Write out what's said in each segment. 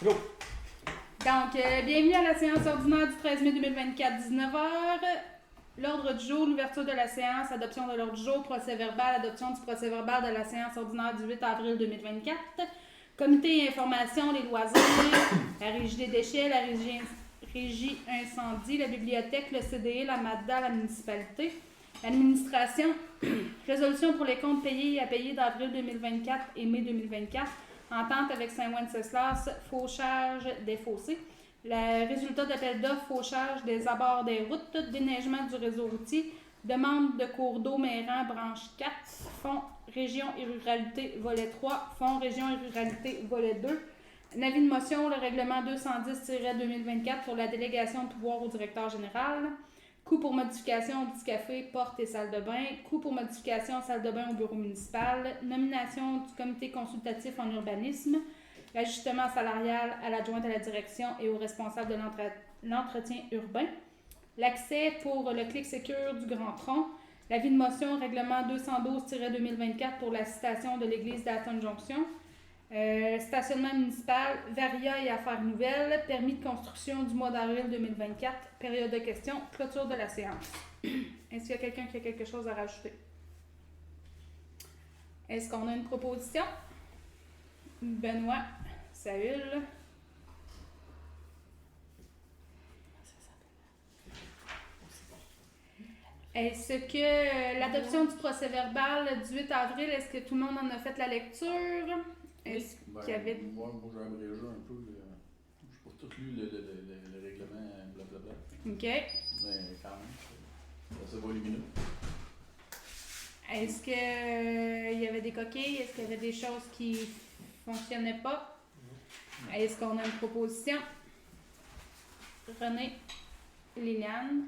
Go! Donc, bienvenue à la séance ordinaire du 13 mai 2024, 19h. L'ordre du jour, l'ouverture de la séance, adoption de l'ordre du jour, procès verbal, adoption du procès verbal de la séance ordinaire du 8 avril 2024. Comité et information, les loisirs, la régie des déchets, la régie incendie, la bibliothèque, le CDE, la MADA, la municipalité, l'administration, résolution pour les comptes payés et à payer d'avril 2024 et mai 2024, entente avec Saint-Wenceslas, fauchage des fossés, le résultat d'appel d'offres, fauchage des abords des routes, déneigement du réseau routier, demande de cours d'eau Méran, branche 4, fonds région et ruralité, volet 3, fonds région et ruralité, volet 2, un avis de motion, le règlement 210-2024 pour la délégation de pouvoir au directeur général, coût pour modification au petit café, porte et salle de bain, coût pour modification salle de bain au bureau municipal, nomination du comité consultatif en urbanisme, l'ajustement salarial à l'adjointe à la direction et au responsable de l'entretien urbain, l'accès pour le Clic Secure du Grand Tronc, l'avis de motion règlement 212-2024 pour la citation de l'église d'Aton-Jonction, stationnement municipal, Varia et affaires nouvelles, permis de construction du mois d'avril 2024, période de questions, clôture de la séance. Est-ce qu'il y a quelqu'un qui a quelque chose à rajouter? Est-ce qu'on a une proposition? Benoît, Saül. Est-ce que l'adoption du procès verbal du 8 avril, est-ce que tout le monde en a fait la lecture? Est-ce qu'il y avait... Moi, j'ai abrégé un peu. Je n'ai pas tout lu le règlement, blablabla. OK. Mais quand même, ça va lumineux. Est-ce qu'il y avait des coquilles? Est-ce qu'il y avait des choses qui ne fonctionnaient pas? Est-ce qu'on a une proposition? René, Liliane.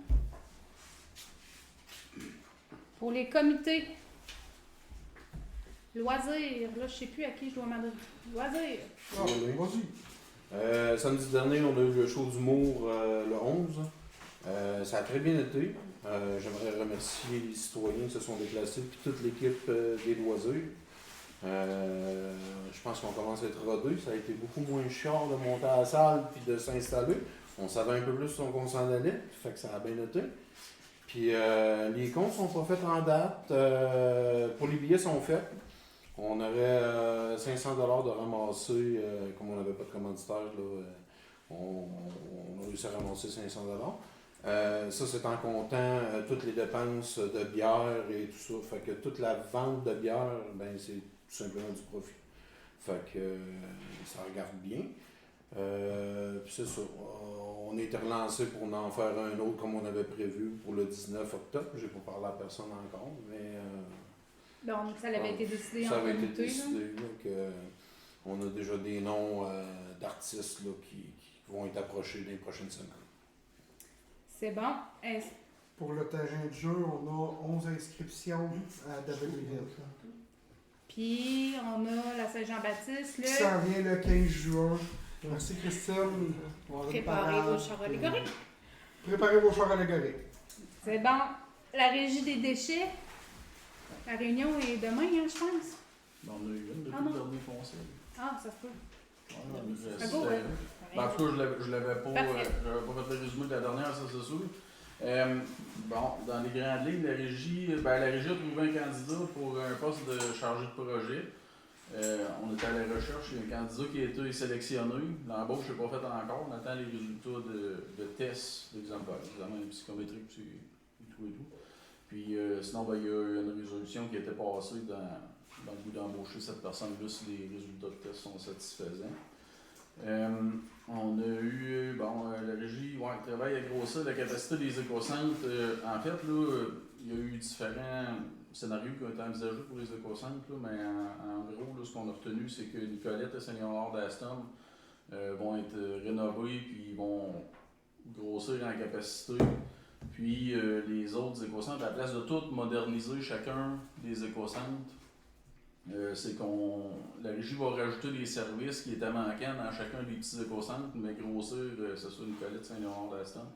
Pour les comités, loisirs, là, je ne sais plus à qui je dois m'adresser. Loisirs. Ah, vas-y. Samedi dernier, on a eu le show d'humour le 11. Ça a très bien été. J'aimerais remercier les citoyens qui se sont déplacés, puis toute l'équipe des loisirs. Je pense qu'on commence à être rodés. Ça a été beaucoup moins chiant de monter à la salle puis de s'installer. On savait un peu plus où on s'en allait, fait que ça a bien été. Puis les comptes sont pas faits en date. Pour les billets sont faits. On aurait 500 $ de ramasser, comme on n'avait pas de commanditaire, là, on a réussi à ramasser 500 $. Ça, c'est en comptant toutes les dépenses de bière et tout ça. Fait que toute la vente de bière, ben, c'est tout simplement du profit. Fait que ça regarde bien. Puis c'est ça. On a été relancé pour en faire un autre comme on avait prévu pour le 19 octobre. J'ai pas parlé à personne encore, mais... Donc, ça avait été décidé en ça avait été comité, décidé, là, que on a déjà des noms d'artistes là, qui vont être approchés dans les prochaines semaines. C'est bon. Pour le terrain de jeu, on a 11 inscriptions à Davidville. Puis, on a la Saint-Jean-Baptiste, le... Ça vient le 15 juin. Merci Christine. Préparez vos chars allégoriques. Préparez vos chars allégoriques. C'est bon. La régie des déchets. La réunion est demain, hein, je pense. On a eu une depuis Ah non. le dernier conseil. Ah, ça se peut. Ouais, beau, ouais. En tout cas, je l'avais pas, Parfait. j'avais pas fait le résumé de la dernière, ça c'est sûr. Bon, dans les grandes lignes, la régie a trouvé un candidat pour un poste de chargé de projet. On était à la recherche, il y a un candidat qui a été sélectionné. L'embauche n'est pas faite encore, on attend les résultats de tests d'examen psychométrique et tout. Puis sinon, il y a une résolution qui a été passée dans le goût d'embaucher cette personne-là si les résultats de test sont satisfaisants. On a eu, la régie travaille à grossir la capacité des écocentres. En fait, là, il y a eu différents scénarios qui ont été envisagés pour les écocentres, là, mais en gros, là, ce qu'on a retenu, c'est que Nicolette et Seigneur d'Aston vont être rénovés puis vont grossir en capacité. Puis les autres écocentres, à la place de tout moderniser chacun des écocentres, c'est la régie va rajouter des services qui étaient manquants dans chacun des petits écocentres, mais grossir, c'est ça, Nicolette Saint-Léonard d'Aston.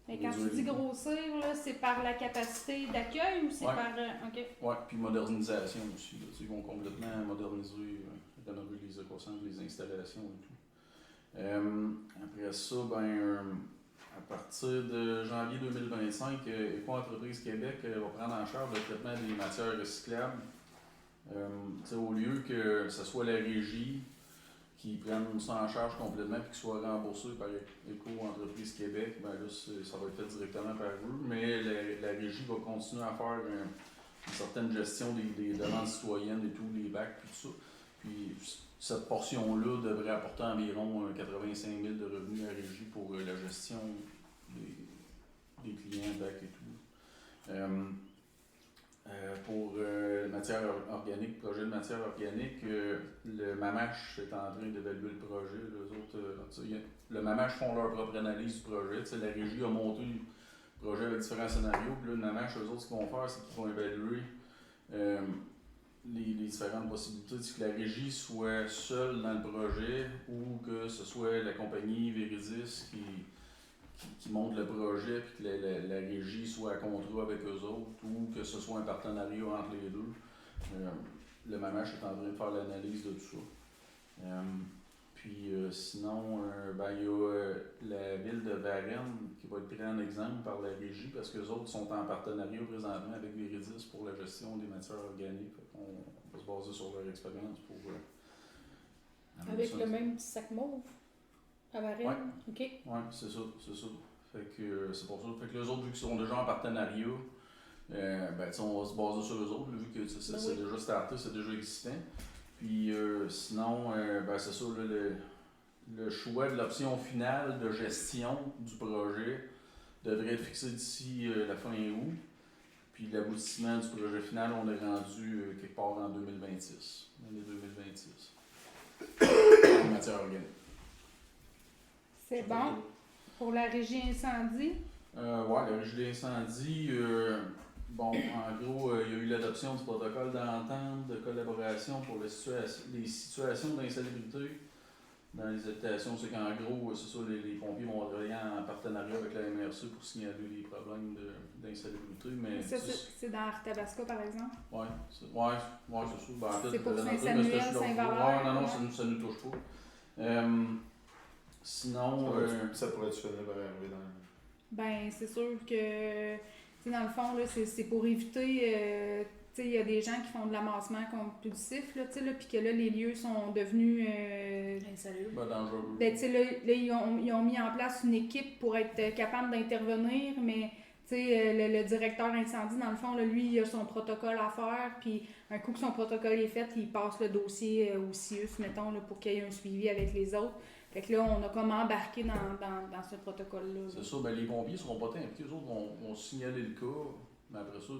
Mais quand tu dis grossir, là, c'est par la capacité d'accueil ou c'est par... OK. Oui, puis modernisation aussi. Là, ils vont complètement moderniser rénover les éco-centres, les installations et tout. Après ça, à partir de janvier 2025, Éco-entreprise Québec va prendre en charge le traitement des matières recyclables. Au lieu que ce soit la régie qui prenne ça en charge complètement et qui soit remboursé par Éco-entreprise Québec, là, ça va être fait directement par eux, mais la régie va continuer à faire une certaine gestion des demandes citoyennes et tout, les bacs, tout ça. Puis cette portion-là devrait apporter environ 85 000 de revenus à la régie pour la gestion des clients, bacs et tout. Pour matière organique, projet de matière organique, le MAMACH est en train d'évaluer le projet. Le MAMACH font leur propre analyse du projet. La régie a monté le projet avec différents scénarios. Puis là, le MAMACH, eux autres, ce qu'ils vont faire, c'est qu'ils vont évaluer les différentes possibilités. Que la régie soit seule dans le projet ou que ce soit la compagnie Véridis qui monte le projet puis que la régie soit à contrat avec eux autres ou que ce soit un partenariat entre les deux. Le MAMACH est en train de faire l'analyse de tout ça. Sinon, il y a la ville de Varennes qui va être prise en exemple par la régie parce qu'eux autres sont en partenariat présentement avec Véridis pour la gestion des matières organiques. On va se baser sur leur expérience pour... Avec le même petit sac mauve à Varennes? Ouais. OK. Oui, c'est ça. Fait que c'est pour ça. Fait que les autres, vu qu'ils sont déjà en partenariat, on va se baser sur eux autres, vu que c'est déjà starté, c'est déjà existant. Puis sinon, c'est ça, le choix de l'option finale de gestion du projet devrait être fixé d'ici la fin août. Puis l'aboutissement du projet final, on est rendu quelque part en 2026. L'année 2026. En matière organique. C'est bon. Pour la régie incendie? La régie d'incendie, en gros, il y a eu l'adoption du protocole d'entente de collaboration pour les situations d'insalubrité dans les habitations. C'est qu'en gros, c'est ça, les pompiers vont travailler en partenariat avec la MRC pour signaler les problèmes d'insalubrité. Mais c'est dans Arthabasca, par exemple? Oui, c'est ça. C'est pour Saint-Samuel, Saint-Valère? Non, ça ne nous touche pas. Sinon... ça pourrait être fait arriver dans... C'est sûr que, dans le fond, là, c'est pour éviter... il y a des gens qui font de l'amassement compulsif, puis que là, les lieux sont devenus... insalubres. Dangereux. Ils ont mis en place une équipe pour être capable d'intervenir, mais... le directeur incendie, dans le fond, là, lui, il a son protocole à faire, puis un coup que son protocole est fait, il passe le dossier au CIUS, mettons, là, pour qu'il y ait un suivi avec les autres. Fait que là, on a comme embarqué dans ce protocole-là. C'est ça, les pompiers ne seront pas impliqués, eux autres vont signaler le cas, mais après ça,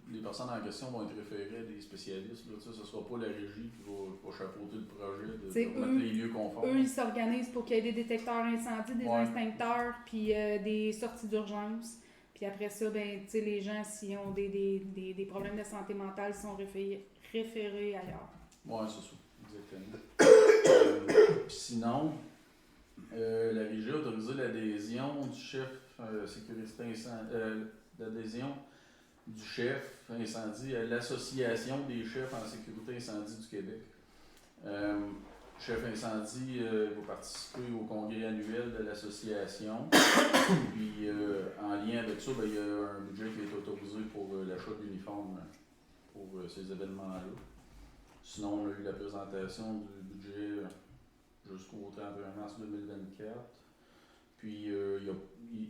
les personnes en question vont être référées à des spécialistes. Ce ne sera pas la régie qui va chapeauter le projet de mettre les lieux conformes. Eux, ils s'organisent pour qu'il y ait des détecteurs incendies, des instincteurs, puis des sorties d'urgence. Puis après ça, les gens, s'ils ont des problèmes de santé mentale, ils sont référés ailleurs. Oui, c'est ça, exactement. Sinon, la régie a autorisé l'adhésion du chef sécurité incendie, l'adhésion du chef incendie à l'Association des chefs en sécurité incendie du Québec. Chef incendie va participer au congrès annuel de l'association. Puis en lien avec ça, il y a un budget qui est autorisé pour l'achat d'uniformes pour ces événements-là. Sinon, on a eu la présentation du budget jusqu'au 31 mars 2024. Puis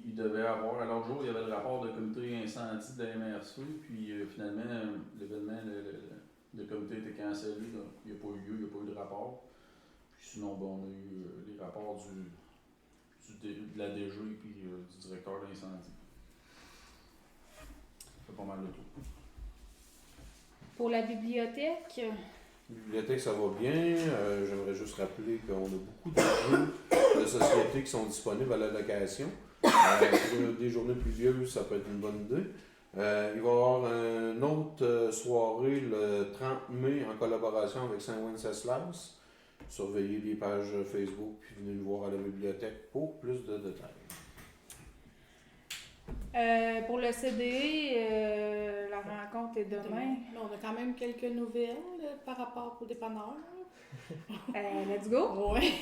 il devait avoir, à l'autre jour, il y avait le rapport de comité incendie de la MRC, puis finalement, l'événement, le comité était cancellé, donc il n'y a pas eu lieu, il n'y a pas eu de rapport. Puis sinon, on a eu les rapports de la DG et puis du directeur d'incendie. C'est pas mal de tout. Pour la bibliothèque? La bibliothèque, ça va bien. J'aimerais juste rappeler qu'on a beaucoup de jeux de société qui sont disponibles à la location. Pour des journées pluvieuses, ça peut être une bonne idée. Il va y avoir une autre soirée le 30 mai en collaboration avec Saint-Wenceslas. Surveillez les pages Facebook puis venez nous voir à la bibliothèque pour plus de détails. Pour le CD, la rencontre est demain. Mais on a quand même quelques nouvelles par rapport au dépanneur. Let's go! Oui.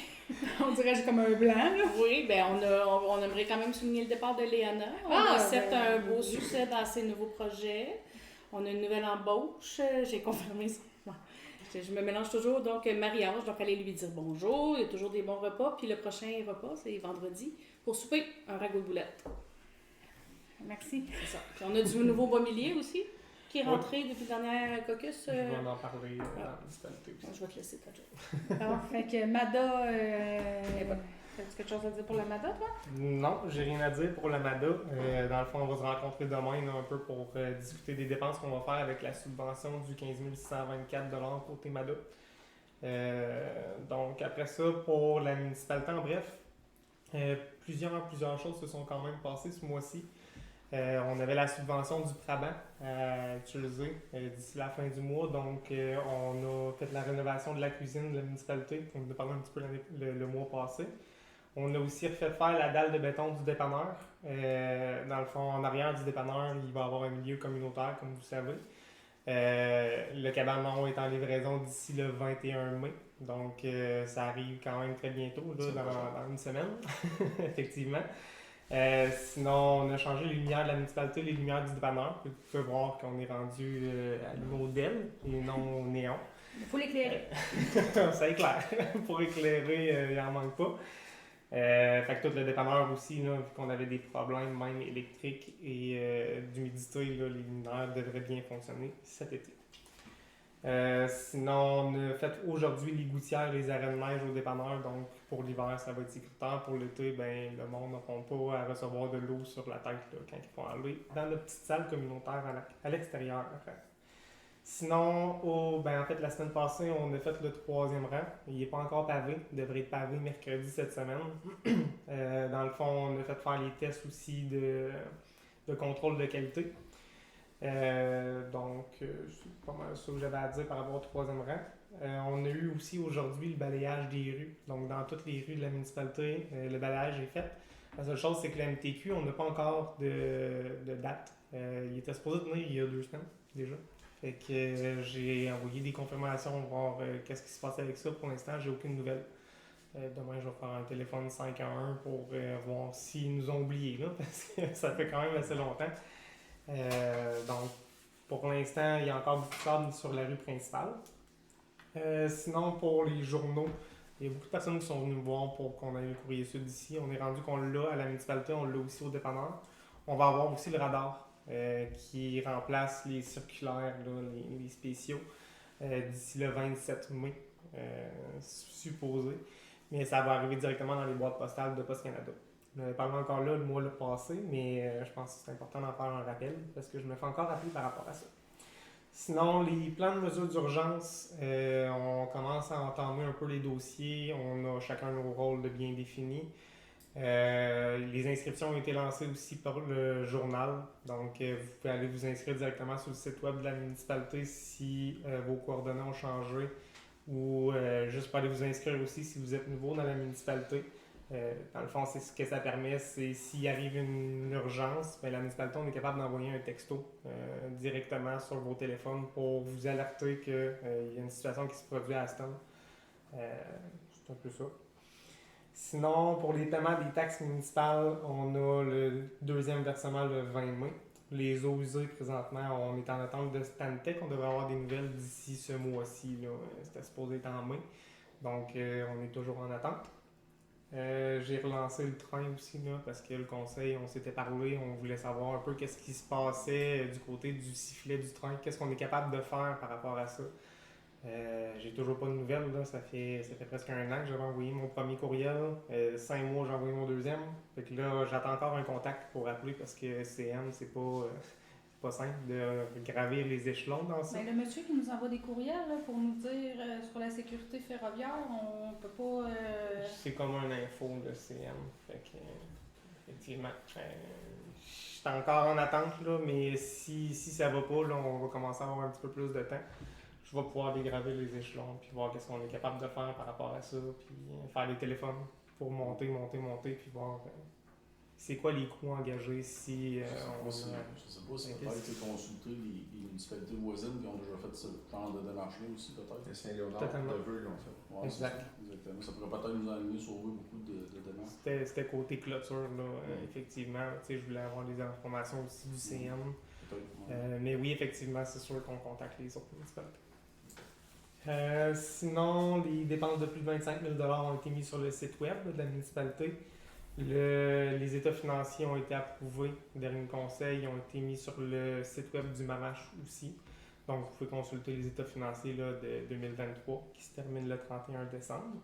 On dirait que j'ai comme un blanc, là. Oui, ben on aimerait quand même souligner le départ de Léana. On a certes un beau succès dans ses nouveaux projets. On a une nouvelle embauche. J'ai confirmé ça. Ouais. Je me mélange toujours. Donc, Marie-Ange, donc aller lui dire bonjour. Il y a toujours des bons repas. Puis le prochain repas, c'est vendredi. Pour souper, un ragoût de boulettes. Merci. C'est ça. Puis on a du nouveau mobilier aussi, qui est rentré depuis le dernier caucus. Je vais en parler dans la municipalité aussi. Je vais te laisser, Patrick. Alors, fait que Mada, as-tu quelque chose à dire pour la Mada, toi? Non, j'ai rien à dire pour la MADA. Dans le fond, on va se rencontrer demain là, un peu pour discuter des dépenses qu'on va faire avec la subvention du 15 624 côté MADA. Donc après ça, pour la municipalité, en bref, plusieurs choses se sont quand même passées ce mois-ci. On avait la subvention du Praban à utiliser d'ici la fin du mois. Donc, on a fait la rénovation de la cuisine de la municipalité. On en a parlé un petit peu le mois passé. On a aussi refait faire la dalle de béton du dépanneur. Dans le fond, en arrière du dépanneur, il va y avoir un milieu communautaire, comme vous savez. Le cabanon est en livraison d'ici le 21 mai. Donc, ça arrive quand même très bientôt, là, dans une semaine, effectivement. Sinon, on a changé les lumières de la municipalité, les lumières du dépanneur. Vous pouvez voir qu'on est rendu à l'hôtel et non au néon. Il faut l'éclairer. Ça éclaire. Pour éclairer, il n'en manque pas. Fait que tout le dépanneur aussi, là, vu qu'on avait des problèmes même électriques et d'humidité, là, les luminaires devraient bien fonctionner cet été. Sinon, on a fait aujourd'hui les gouttières et les arènes de neige au dépanneur. Donc, pour l'hiver, ça va être sécuritaire. Pour l'été, ben, le monde n'aura pas à recevoir de l'eau sur la tête là, quand ils vont aller dans notre petite salle communautaire à l'extérieur. Sinon, en fait, la semaine passée, on a fait le 3e rang. Il n'est pas encore pavé. Il devrait être pavé mercredi cette semaine. Dans le fond, on a fait faire les tests aussi de contrôle de qualité. Donc, c'est pas mal ça que j'avais à dire par rapport au 3e rang. On a eu aussi aujourd'hui le balayage des rues. Donc, dans toutes les rues de la municipalité, le balayage est fait. La seule chose, c'est que la MTQ, on n'a pas encore de date. Il était supposé venir il y a 2 semaines déjà. Fait que j'ai envoyé des confirmations, voir qu'est-ce qui se passe avec ça. Pour l'instant, j'ai aucune nouvelle. Demain, je vais faire un téléphone 511 pour voir s'ils nous ont oubliés, là, parce que ça fait quand même assez longtemps. Donc, pour l'instant, il y a encore beaucoup de sable sur la rue principale. Sinon, pour les journaux, il y a beaucoup de personnes qui sont venues me voir pour qu'on ait le courrier sud d'ici. On est rendu qu'on l'a à la municipalité, on l'a aussi au dépanneur. On va avoir aussi le radar qui remplace les circulaires, là, les spéciaux, d'ici le 27 mai, supposé. Mais ça va arriver directement dans les boîtes postales de Poste Canada. On avait parlé encore là le mois passé, mais je pense que c'est important d'en faire un rappel parce que je me fais encore rappeler par rapport à ça. Sinon, les plans de mesures d'urgence, on commence à entamer un peu les dossiers. On a chacun nos rôles de bien définis. Les inscriptions ont été lancées aussi par le journal. Donc, vous pouvez aller vous inscrire directement sur le site web de la municipalité si vos coordonnées ont changé ou juste pour aller vous inscrire aussi si vous êtes nouveau dans la municipalité. Dans le fond, c'est ce que ça permet, c'est s'il arrive une urgence, bien, la municipalité, on est capable d'envoyer un texto directement sur vos téléphones pour vous alerter qu'il y a une situation qui se produit à ce temps. C'est un peu ça. Sinon, pour les paiements des taxes municipales, on a le 2e versement le 20 mai. Les eaux usées, présentement, on est en attente de Stantec. On devrait avoir des nouvelles d'ici ce mois-ci. C'était supposé être en mai. Donc, on est toujours en attente. J'ai relancé le train aussi, là, parce que le conseil, on s'était parlé, on voulait savoir un peu qu'est-ce qui se passait du côté du sifflet du train, qu'est-ce qu'on est capable de faire par rapport à ça. J'ai toujours pas de nouvelles, là. Ça fait presque 1 an que j'avais envoyé mon premier courriel. 5 mois, j'ai envoyé mon 2e. Fait que là, j'attends encore un contact pour appeler parce que CM, c'est pas simple de gravir les échelons dans ça. Mais le monsieur qui nous envoie des courriels là, pour nous dire sur la sécurité ferroviaire, on peut pas... C'est comme un info de CM. Fait que, effectivement, je suis encore en attente, là, mais si ça va pas, là, on va commencer à avoir un petit peu plus de temps. Je vais pouvoir dégraver les échelons, puis voir qu'est-ce qu'on est capable de faire par rapport à ça, puis faire des téléphones pour monter, puis voir c'est quoi les coûts engagés si Je on sais a... pas si peut-être consulter les municipalités voisines qui ont déjà fait ce genre de démarche-là aussi, peut-être. Et Saint-Léonard, Totalement. Neveu l'ont fait. Ouais, c'est Exact. ça, exactement. Ça pourrait peut-être nous amener sauver beaucoup de démarches. C'était côté clôture, là, effectivement. Tu sais, je voulais avoir des informations aussi du CN. Peut-être. Ouais. Mais oui, effectivement, c'est sûr qu'on contacte les autres municipalités. Sinon, les dépenses de plus de 25 000 $ ont été mises sur le site web de la municipalité. Les états financiers ont été approuvés. Le dernier conseil ont été mis sur le site web du MAMACH aussi. Donc, vous pouvez consulter les états financiers là, de 2023 qui se terminent le 31 décembre.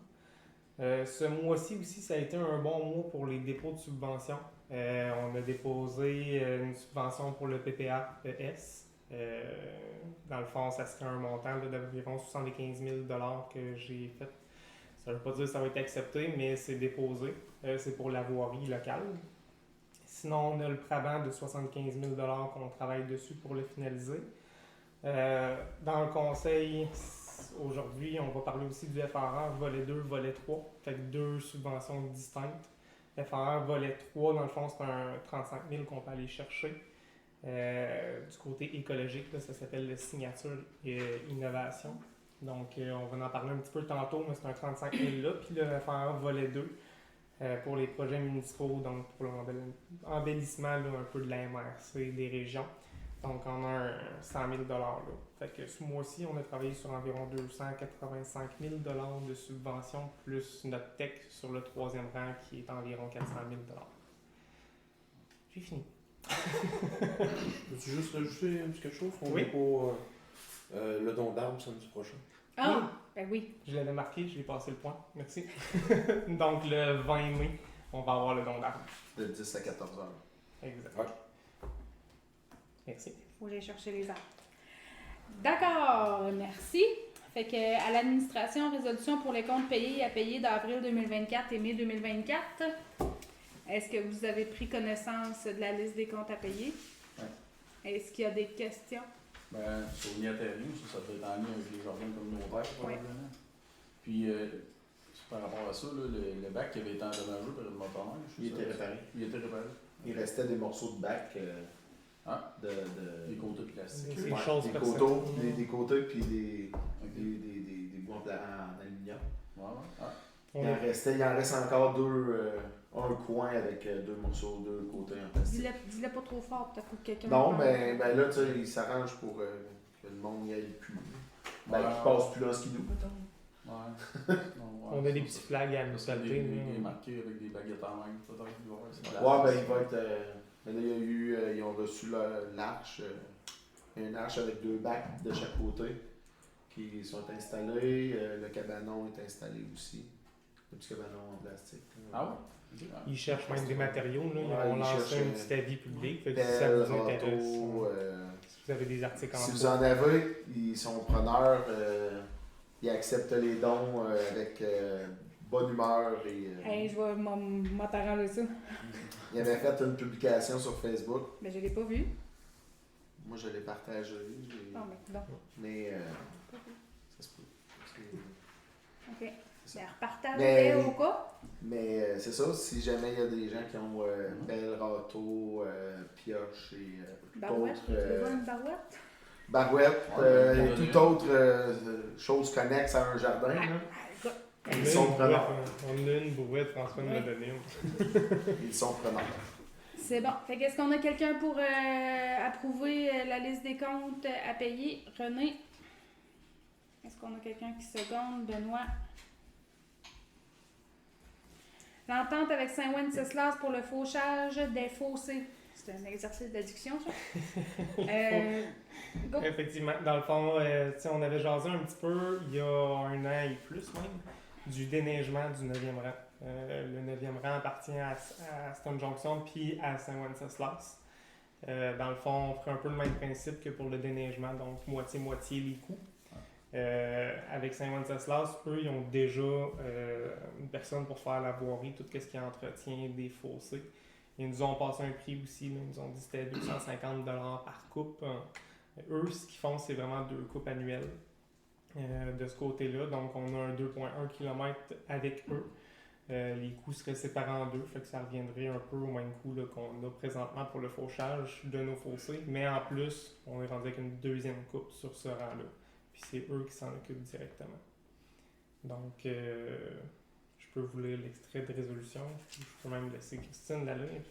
Ce mois-ci aussi, ça a été un bon mois pour les dépôts de subventions. On a déposé une subvention pour le PPA-ES. Dans le fond, ça serait un montant là, d'environ 75 000 $ que j'ai fait. Ça ne veut pas dire que ça va être accepté, mais c'est déposé. C'est pour la voirie locale. Sinon, on a le Prabant de 75 000 $ qu'on travaille dessus pour le finaliser. Dans le conseil, aujourd'hui, on va parler aussi du FRR volet 2, volet 3. Fait que 2 subventions distinctes. FRR volet 3, dans le fond, c'est un 35 000 qu'on peut aller chercher. Du côté écologique, là, ça s'appelle le signature et innovation. Donc, on va en parler un petit peu tantôt, mais c'est un 35 000 là. Puis le FRR volet 2 pour les projets municipaux, donc pour l'embellissement là, un peu de la MRC des régions. Donc, on a un 100 000 $ là. Fait que ce mois-ci, on a travaillé sur environ 285 000 $ de subventions, plus notre tech sur le 3e rang qui est environ 400 000 $. J'ai fini. Peux-tu juste rajouter un petit quelque chose? On Oui. est pour le don d'armes samedi prochain. Ah! Ben oui. Je l'avais marqué, je l'ai passé le point. Merci. Donc, le 20 mai, on va avoir le don d'armes. De 10 à 14 heures. Exact. Ouais. Merci. Faut que j'aille chercher les arbres. D'accord, merci. Fait que à l'administration, résolution pour les comptes payés à payer d'avril 2024 et mai 2024. Est-ce que vous avez pris connaissance de la liste des comptes à payer? Ouais. Est-ce qu'il y a des questions? Ben, sur l'IATRU, ça peut être en lien avec les jardins communautaires, probablement. Puis, par rapport à ça, là, le bac qui avait été endommagé par une motoneige. Il était réparé. Il était réparé. Il restait des morceaux de bac Des côtés plastiques. Des Ouais, choses des personnelles. côtés, des côtés puis des bouts en aluminium. Ouais, ouais. Ah. On Il a- en reste encore un coin avec 2 morceaux, 2 côtés en plastique. Dis-le pas trop fort, peut-être que quelqu'un... Non, mais ben là, tu sais, il s'arrange pour que le monde n'y aille plus. Ben, Ouais. qu'il passe plus en skidoo, mettons. Ouais. On a des petits flags à la Ça, des municipalité. marqués avec des baguettes en main, peut-être. Ouais, ben il va être. Ben là, il y a eu. Ils ont reçu l'arche. Il y a une arche avec 2 bacs de chaque côté qui sont installés. Le cabanon est installé aussi. Le petit cabanon en plastique. Ah ouais? Ils cherchent même des matériaux. Là. Ils Ouais, vont ils lancer cherchent, un petit avis public. Fait que si ça Pelle, vous intéresse, râteau, si vous avez des articles en si vous cours. en avez, ils sont preneurs. Ils acceptent les dons avec bonne humeur. Hey, je vais m'arranger ça. Il avait fait une publication sur Facebook. Mais je l'ai pas vu. Moi, je l'ai partagé. Non, mais non. Mais ça se peut. C'est- OK. C'est ça. Ben, repartage Mais- au cas. Mais c'est ça, si jamais il y a des gens qui ont pelle, râteau, pioche et Barouette. d'autres, Tu veux voir une barouette? barouette Ouais, et toute autre chose connexe à un jardin. là, Écoute, On a ils une sont brouette, preneurs. on a une brouette, François nous l'a Ouais. donnée. Ils sont preneurs. c'est bon. Fait qu'est-ce qu'on a quelqu'un pour approuver la liste des comptes à payer? René? Est-ce qu'on a quelqu'un qui seconde? Benoît? L'entente avec Saint-Wenceslas pour le fauchage des fossés. C'est un exercice d'addiction, ça? Go. Effectivement. Dans le fond, tu sais, on avait jasé un petit peu, il y a 1 an et plus même, du déneigement du 9e rang. Le 9e rang appartient à Stone Junction puis à Saint-Wenceslas. Dans le fond, on ferait un peu le même principe que pour le déneigement, donc moitié-moitié les coûts. Avec Saint-Wenceslas, eux, ils ont déjà une personne pour faire la voirie, tout ce qui entretient des fossés. Ils nous ont passé un prix aussi, là, ils nous ont dit que c'était 250 $ par coupe. Eux, ce qu'ils font, c'est vraiment 2 coupes annuelles de ce côté-là. Donc, on a un 2,1 km avec eux. Les coûts seraient séparés en deux, fait que ça reviendrait un peu au même coût là, qu'on a présentement pour le fauchage de nos fossés. Mais en plus, on est rendu avec une deuxième coupe sur ce rang-là. Puis c'est eux qui s'en occupent directement. Donc, je peux vous lire l'extrait de résolution. Je peux même laisser Christine la lire.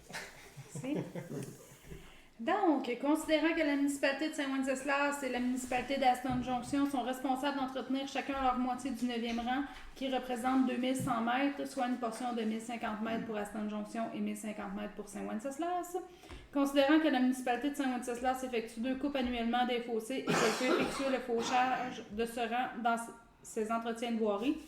Merci. Donc, considérant que la municipalité de Saint-Wenceslas et la municipalité d'Aston Junction sont responsables d'entretenir chacun leur moitié du 9e rang, qui représente 2100 mètres, soit une portion de 1050 mètres pour Aston Junction et 1050 mètres pour Saint-Wenceslas. Considérant que la municipalité de Saint-Wenceslas effectue 2 coupes annuellement des fossés et qu'elle peut effectuer le fauchage de ce rang dans ses entretiens de voirie,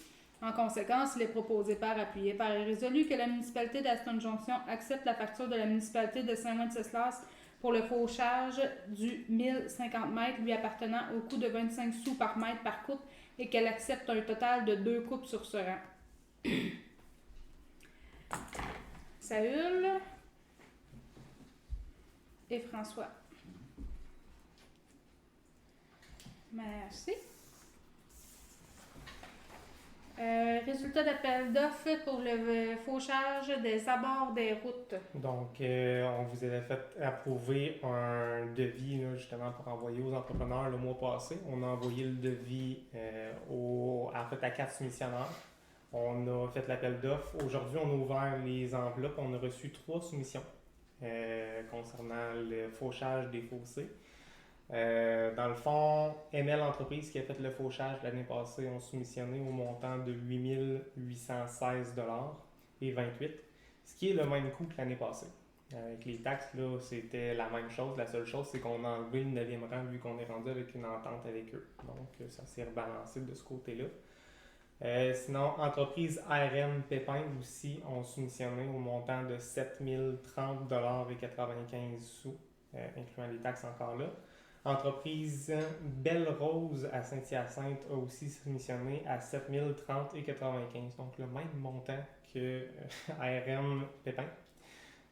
en conséquence, il est proposé par, appuyé par et résolu que la municipalité d'Aston Junction accepte la facture de la municipalité de Saint-Wenceslas pour le fauchage du 1050 mètres lui appartenant au coût de 25 sous par mètre par coupe et qu'elle accepte un total de 2 coupes sur ce rang. Saül et François. Merci. Résultat d'appel d'offres pour le fauchage des abords des routes. Donc, on vous avait fait approuver un devis là, justement pour envoyer aux entrepreneurs le mois passé. On a envoyé le devis à 4 soumissionnaires. On a fait l'appel d'offres. Aujourd'hui, on a ouvert les enveloppes. On a reçu 3 soumissions concernant le fauchage des fossés. Dans le fond, ML Entreprise qui a fait le fauchage l'année passée ont soumissionné au montant de 8 816,28 $, ce qui est le même coût que l'année passée. Avec les taxes, là, c'était la même chose. La seule chose, c'est qu'on a enlevé le 9e rang vu qu'on est rendu avec une entente avec eux. Donc, ça s'est rebalancé de ce côté-là. Sinon, entreprise ARM Pépin aussi ont soumissionné au montant de 7 030,95 $, incluant les taxes encore là. Entreprise Belle Rose à Saint-Hyacinthe a aussi soumissionné à 7 030,95 $, donc le même montant que ARM Pépin.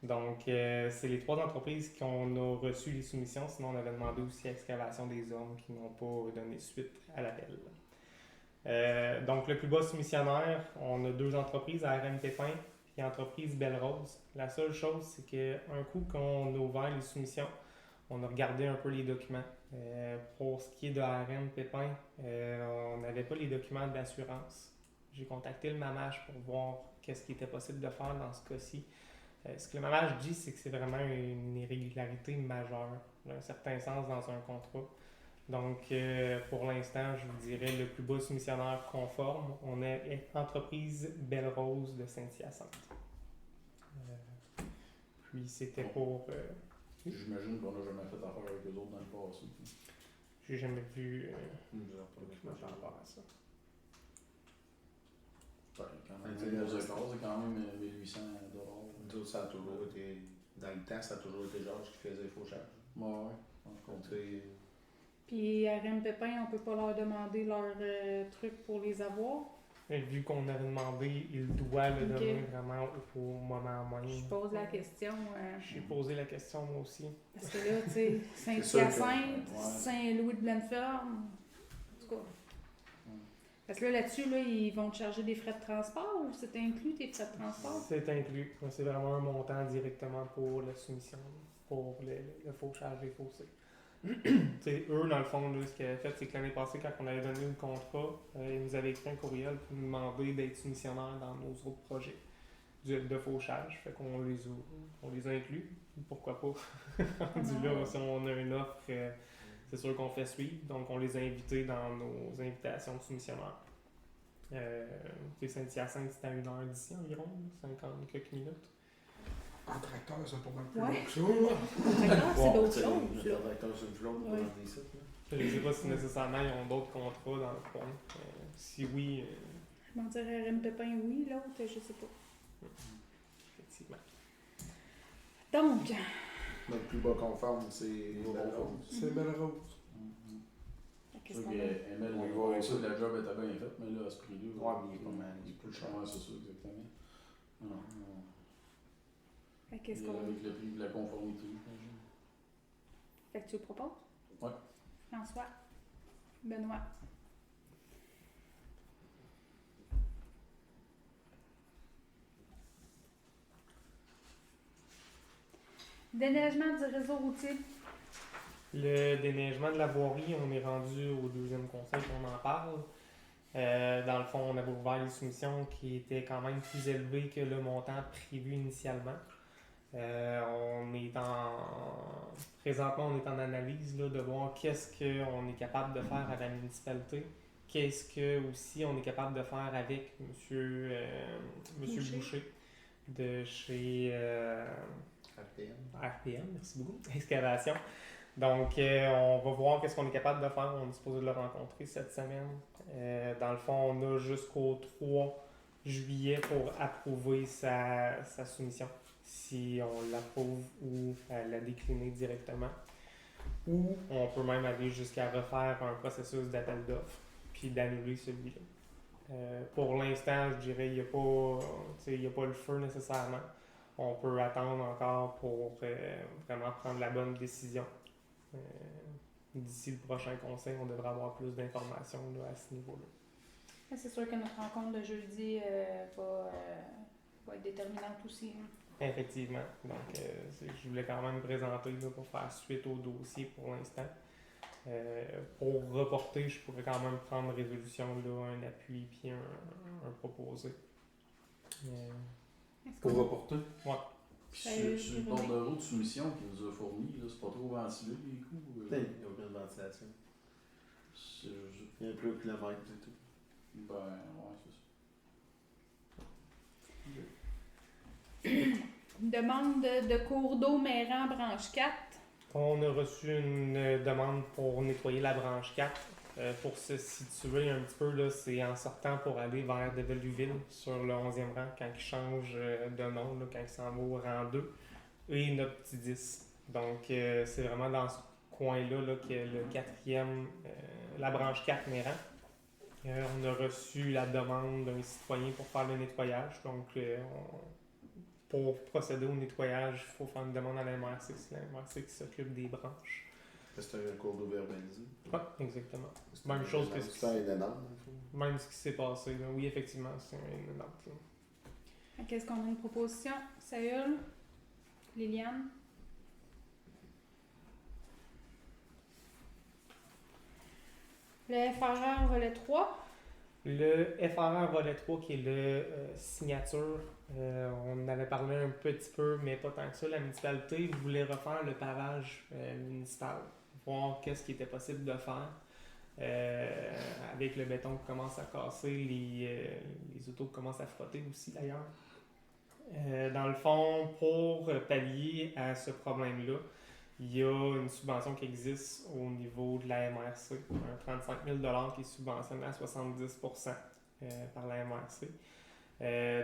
Donc, c'est les 3 entreprises qui ont reçu les soumissions. Sinon, on avait demandé aussi à Excavation des Hommes qui n'ont pas donné suite à l'appel. Donc, le plus bas soumissionnaire, on a 2 entreprises, ARM Pépin et entreprise Belle Rose. La seule chose, c'est qu'un coup qu'on a ouvert les soumissions, on a regardé un peu les documents. Pour ce qui est de ARM Pépin, on n'avait pas les documents d'assurance. J'ai contacté le MAMAGE pour voir qu'est-ce qui était possible de faire dans ce cas-ci. Ce que le MAMAGE dit, c'est que c'est vraiment une irrégularité majeure, dans un certain sens, dans un contrat. Donc, pour l'instant, je vous dirais le plus bas soumissionnaire conforme, on est entreprise Belle Rose de Saint-Hyacinthe. Puis, c'était pour... J'imagine qu'on n'a jamais fait affaire avec eux autres dans le passé. J'ai jamais vu Nous par rapport à ça. Ouais, quand même, c'est quand même 1800 $. autres, ça a toujours été. Dans le temps, ça a toujours été Georges qui faisait le fauchage. Ouais. Puis RM Pépin, on peut pas leur demander leur truc pour les avoir. Et vu qu'on avait demandé, il doit le donner vraiment au moment moyen. Je pose la question. J'ai posé la question moi aussi. Parce que là, tu sais, Saint-Hyacinthe, Saint-Louis de Blanneferme, en tout cas. Parce que là-dessus, là, ils vont te charger des frais de transport ou c'est inclus tes frais de transport? C'est inclus. C'est vraiment un montant directement pour la soumission, pour le fauchage des fossés. Eux, dans le fond, là, ce qu'ils avaient fait, c'est que l'année passée, quand on avait donné le contrat, ils nous avaient écrit un courriel pour nous demander d'être soumissionnaires dans nos autres projets de fauchage. Fait qu'on les a inclus. Pourquoi pas? Rendu là, si on a une offre, c'est sûr qu'on fait suivre. Donc, on les a invités dans nos invitations de soumissionnaires. Saint-Hyacinthe, c'était à 1h d'ici environ, 50 quelques minutes. En tracteur, c'est pas mal plus Ouais. long que ça. D'accord, c'est d'autres C'est choses. le là. directeur sur une flotte pour Ouais. vendre des sites. Je ne sais pas si nécessairement ils ont d'autres contrats dans le fond. Si oui, Je m'en dirais RM Pépin, oui, l'autre, je sais pas. effectivement. Donc, Notre plus bas conforme, c'est Belle Rose. C'est Belle Rose. qu'est-ce C'est qu'on sûr a? qu'Emel, On y il va va avec ça, ça. la job était bien faite, mais là, à ce prix-là. Ouais, mais il est pas mal, il est plus cher. Ouais, c'est ça, exactement. Non. Fait que qu'est-ce qu'on Avec le prix de la conformité. j'imagine. Fait que tu le proposes? Ouais. François? Benoît? Déneigement du réseau routier. Le déneigement de la voirie, on est rendu au deuxième conseil qu'on en parle. Dans le fond, on avait ouvert les soumissions qui étaient quand même plus élevées que le montant prévu initialement. Présentement, on est en analyse là, de voir qu'est-ce qu'on est capable de faire à la municipalité. Qu'est-ce que aussi on est capable de faire avec Monsieur Boucher de chez RPM, merci beaucoup, Excavation. Donc, on va voir qu'est-ce qu'on est capable de faire. On est supposé de le rencontrer cette semaine. Dans le fond, on a jusqu'au 3 juillet pour approuver sa soumission. Si on l'approuve ou la décliner directement. Ou on peut même aller jusqu'à refaire un processus d'appel d'offres puis d'annuler celui-là. Pour l'instant, je dirais, il n'y a pas le feu nécessairement. On peut attendre encore pour vraiment prendre la bonne décision. D'ici le prochain conseil, on devrait avoir plus d'informations là, à ce niveau-là. C'est sûr que notre rencontre de jeudi va être déterminante aussi. Hein. Effectivement. Donc, je voulais quand même me présenter là, pour faire suite au dossier pour l'instant. Pour reporter, je pourrais quand même prendre résolution, là, un appui puis un proposé. Pour reporter? Ouais. Puis sur le bord de route de soumission qu'il nous a fourni, là, c'est pas trop ventilé les coups. Il n'y a aucune ventilation. Il y a un peu de kilomètre, c'est tout. Ben, ouais, c'est ça. Demande de cours d'eau Méran branche 4. On a reçu une demande pour nettoyer la branche 4. Pour se situer un petit peu, là, c'est en sortant pour aller vers Develuville sur le 11e rang, quand il change de nom, là, quand il s'en va au rang 2, et notre petit 10. Donc, c'est vraiment dans ce coin-là là, qu'il y a le 4e, la branche 4 Méran. On a reçu la demande d'un citoyen pour faire le nettoyage. Donc, pour procéder au nettoyage, il faut faire une demande à la MRC. C'est la MRC qui s'occupe des branches. C'est un cours d'eau verbalisé. Oui, exactement. Même chose que c'est un énorme. Même ce qui s'est passé. Là. Oui, effectivement, c'est un énorme. Qu'est-ce qu'on a une proposition? Saül? Liliane? Le FRR volet 3. Le FRR volet 3 qui est le signature, on en avait parlé un petit peu, mais pas tant que ça. La municipalité voulait refaire le pavage municipal, voir qu'est-ce qui était possible de faire. Avec le béton qui commence à casser, les autos commencent à frotter aussi d'ailleurs. Dans le fond, pour pallier à ce problème-là, il y a une subvention qui existe au niveau de la MRC, un 35 000 $ qui est subventionné à 70% par la MRC.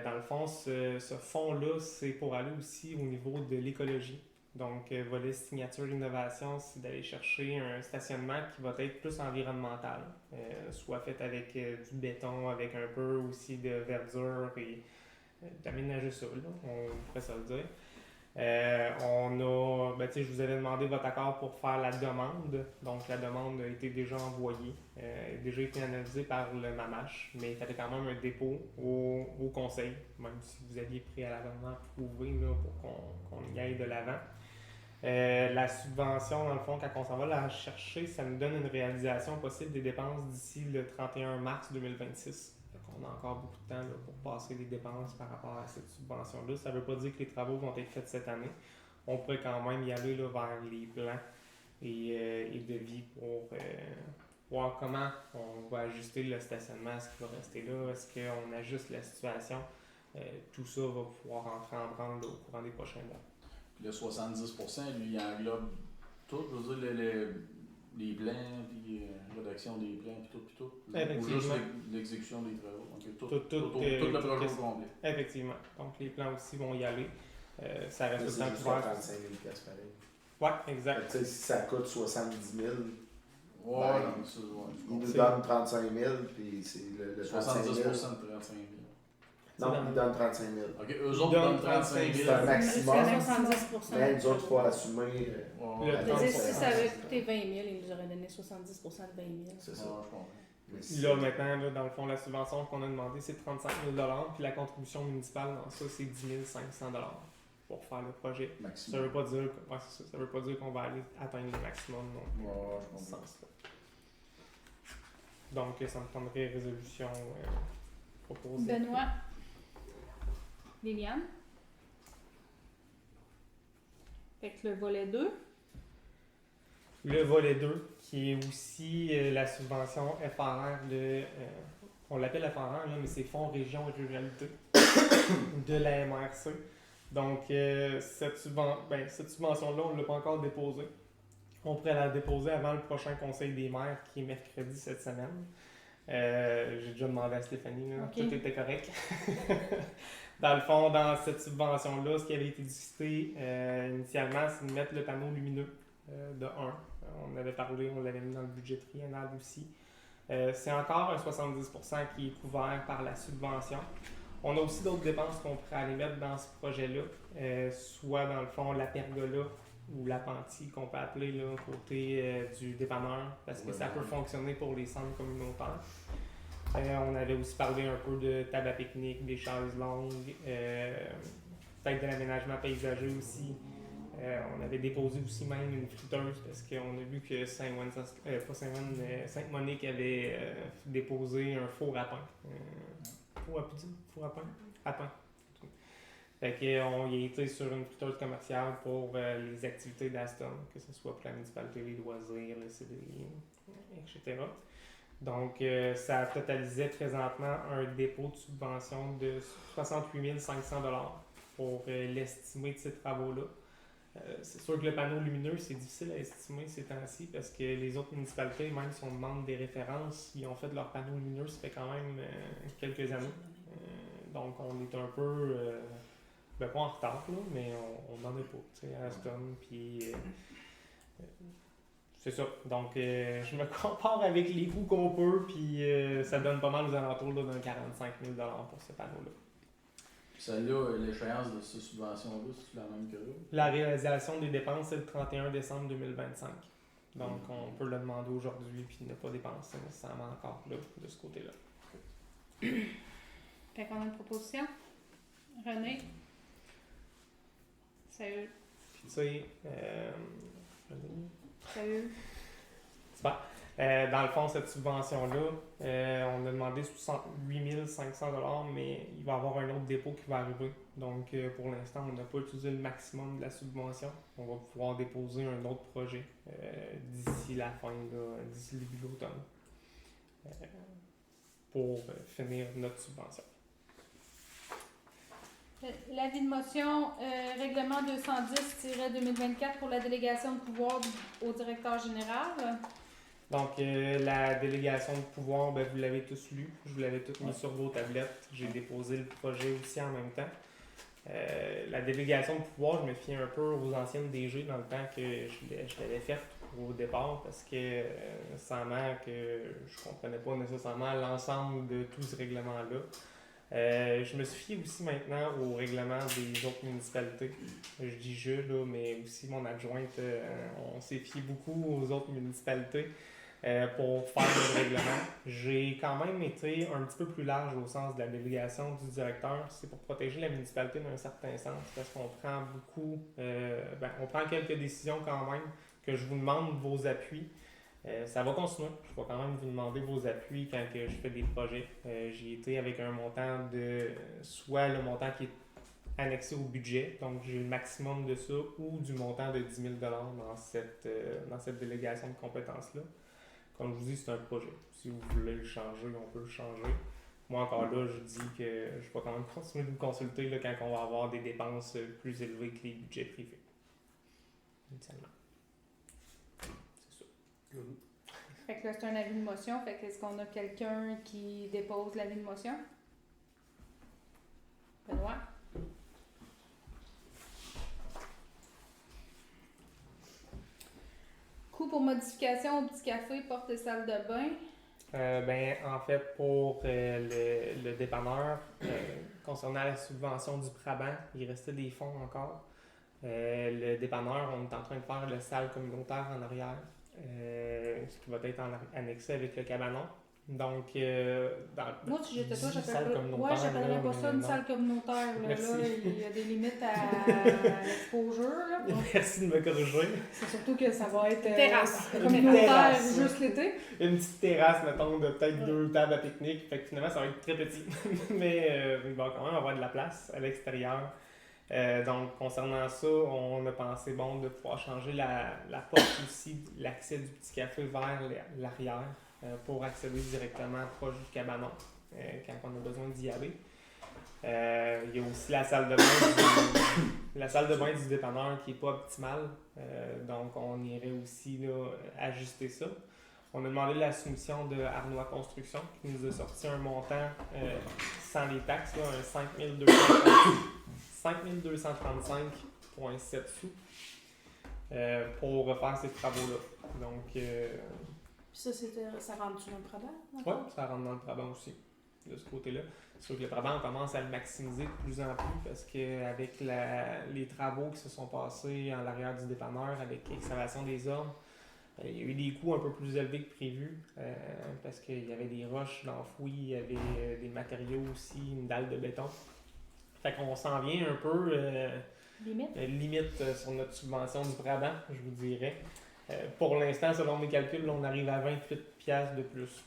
Dans le fond, ce fonds-là, c'est pour aller aussi au niveau de l'écologie. Donc, volet signature innovation, c'est d'aller chercher un stationnement qui va être plus environnemental, soit fait avec du béton, avec un peu aussi de verdure et d'aménager ça, là, on pourrait ça le dire. Je vous avais demandé votre accord pour faire la demande. Donc, la demande a été déjà envoyée, a déjà été analysée par le MAMACH, mais il fallait quand même un dépôt au conseil, même si vous aviez préalablement approuvé là, pour qu'on y aille de l'avant. La subvention, dans le fond, quand on s'en va la chercher, ça nous donne une réalisation possible des dépenses d'ici le 31 mars 2026. On a encore beaucoup de temps là, pour passer les dépenses par rapport à cette subvention-là. Ça ne veut pas dire que les travaux vont être faits cette année. On pourrait quand même y aller là, vers les plans et devis pour voir comment on va ajuster le stationnement. Est-ce qu'il va rester là? Est-ce qu'on ajuste la situation? Tout ça va pouvoir entrer en branle là, au courant des prochains mois. Puis le 70%, lui, il englobe tout, je veux dire, les plans, puis rédaction des plans, puis tout. Ou juste l'exécution des travaux. Donc, tout le projet au complet. Effectivement. Donc, les plans aussi vont y aller. Ça reste tout le temps couvert. 35 000 pareil. Ouais, exact. Si ça coûte 70 000, Ouais, il nous donne 35 000, puis c'est le 35 000. 70% de 35 000. Non, il donne 35 000. OK, eux autres donnent 35 000. C'est un maximum. C'est 70%. Mais nous autres, il faut assumer. Si ça avait coûté 20 000, ils nous auraient donné 70% de 20 000. C'est ça. Là, maintenant, là, dans le fond, la subvention qu'on a demandée, c'est 35 000 $, puis la contribution municipale dans ça, c'est 10 500 $. pour faire le projet. Ça Maximum. veut pas dire ouais, c'est ça. Ça veut pas dire qu'on va aller atteindre le maximum non plus, Ouais, je dans ce comprends. sens-là. Donc, ça me prendrait résolution proposée. Benoît. Liliane. Fait que le volet 2. Le volet 2, qui est aussi la subvention FRR on l'appelle FRR, là, mais c'est Fonds Région et Ruralité de la MRC. Donc, cette subvention-là, on ne l'a pas encore déposée. On pourrait la déposer avant le prochain Conseil des maires, qui est mercredi cette semaine. J'ai déjà demandé à Stéphanie, là, Ok. tout était correct. Dans le fond, dans cette subvention-là, ce qui avait été discuté initialement, c'est de mettre le panneau lumineux de 1. On avait parlé, on l'avait mis dans le budget triennal aussi. C'est encore un 70% qui est couvert par la subvention. On a aussi d'autres dépenses qu'on pourrait aller mettre dans ce projet-là, soit dans le fond la pergola ou l'appentis qu'on peut appeler là, côté du dépanneur, parce que ça peut fonctionner pour les centres communautaires. On avait aussi parlé un peu de table à pique-nique, des chaises longues, peut-être de l'aménagement paysager aussi. On avait déposé aussi même une friteuse parce qu'on a vu que Sainte-Monique avait déposé un four à pain. Four à pain? À pain. Fait qu'on y a été sur une friteuse commerciale pour les activités d'Aston, que ce soit pour la municipalité, les loisirs, le CDI, etc. Donc, ça totalisait présentement un dépôt de subvention de 68 500 $ pour l'estimé de ces travaux-là. C'est sûr que le panneau lumineux, c'est difficile à estimer ces temps-ci parce que les autres municipalités, même si on demande des références, ils ont fait leur panneau lumineux, ça fait quand même quelques années. Donc, on est un peu, pas en retard, là, mais on n'en est pas, tu sais, à Aston, puis c'est ça. Donc, je me compare avec les coûts qu'on peut, puis ça donne pas mal aux alentours là, d'un 45 000 $ pour ce panneau-là. Celle-là, l'échéance de cette subvention-là, c'est la même que là? La réalisation des dépenses, c'est le 31 décembre 2025. Donc, on peut le demander aujourd'hui puis ne pas dépenser nécessairement encore là, de ce côté-là. Fait qu'on a une proposition. René. Salut. Puis, tu sais, Salut. super. Dans le fond, cette subvention-là, on a demandé 68 500 $, mais il va y avoir un autre dépôt qui va arriver. Donc, pour l'instant, on n'a pas utilisé le maximum de la subvention. On va pouvoir déposer un autre projet d'ici la fin, d'ici le début de l'automne, pour finir notre subvention. L'avis de motion, règlement 210-2024 pour la délégation de pouvoir au directeur général. Donc, la délégation de pouvoir, ben, vous l'avez tous lu. Je vous l'avais tout mis sur vos tablettes. J'ai déposé le projet aussi en même temps. La délégation de pouvoir, je me fie un peu aux anciennes DG dans le temps que je l'avais faite au départ parce que, nécessairement, que je comprenais pas nécessairement l'ensemble de tout ce règlement-là. Je me suis fié aussi maintenant au règlement des autres municipalités. Je dis je, là, mais aussi mon adjointe, on s'est fié beaucoup aux autres municipalités pour faire le règlement. J'ai quand même été un petit peu plus large au sens de la délégation du directeur. C'est pour protéger la municipalité dans un certain sens parce qu'on prend beaucoup, on prend quelques décisions quand même que je vous demande vos appuis. Ça va continuer. Je vais quand même vous demander vos appuis quand que je fais des projets. J'ai été avec un montant de soit le montant qui est annexé au budget, donc j'ai le maximum de ça, ou du montant de 10 000 $ dans cette délégation de compétences-là. Comme je vous dis, c'est un projet. Si vous voulez le changer, on peut le changer. Moi, encore là, je dis que je vais quand même continuer de vous consulter là, quand on va avoir des dépenses plus élevées que les budgets privés. Initialement. Fait que là, c'est un avis de motion. Fait que est-ce qu'on a quelqu'un qui dépose l'avis de motion? Benoît? Coût pour modification au petit café, porte et salle de bain. En fait, pour le dépanneur, concernant la subvention du Prabant, il restait des fonds encore. Le dépanneur, on est en train de faire la salle communautaire en arrière, ce qui va être annexé avec le cabanon. Donc, Moi, si j'étais toi, salle j'appellerais communautaire, j'appellerais là, pas ça une non. salle communautaire. Là, Merci. là, il y a des limites à l'exposure. Là. Merci de me corriger. C'est surtout que ça va être Terrasse. communautaire Terrasse. juste l'été. Une petite terrasse, mettons, de peut-être 2 tables à pique-nique. Fait que finalement, ça va être très petit. Mais il va quand même avoir de la place à l'extérieur. Donc, concernant ça, on a pensé bon de pouvoir changer la porte aussi, l'accès du petit café vers l'arrière pour accéder directement proche du cabanon quand on a besoin d'y aller. Il y a aussi la salle de bain du dépanneur qui n'est pas optimale. Donc, on irait aussi là, ajuster ça. On a demandé la soumission de Arnois Construction qui nous a sorti un montant sans les taxes, là, un 5235,7 sous pour refaire ces travaux-là. Donc, Puis ça rentre-tu dans le Prabant? ouais, ça rentre dans le Prabant aussi, de ce côté-là. C'est sûr que le Prabant, on commence à le maximiser de plus en plus parce qu'avec les travaux qui se sont passés en l'arrière du dépanneur, avec l'excavation des ormes, il y a eu des coûts un peu plus élevés que prévu parce qu'il y avait des roches d'enfouis, il y avait des matériaux aussi, une dalle de béton. Fait qu'on s'en vient un peu limite sur notre subvention du Brabant, je vous dirais. Pour l'instant, selon mes calculs, on arrive à 28$ de plus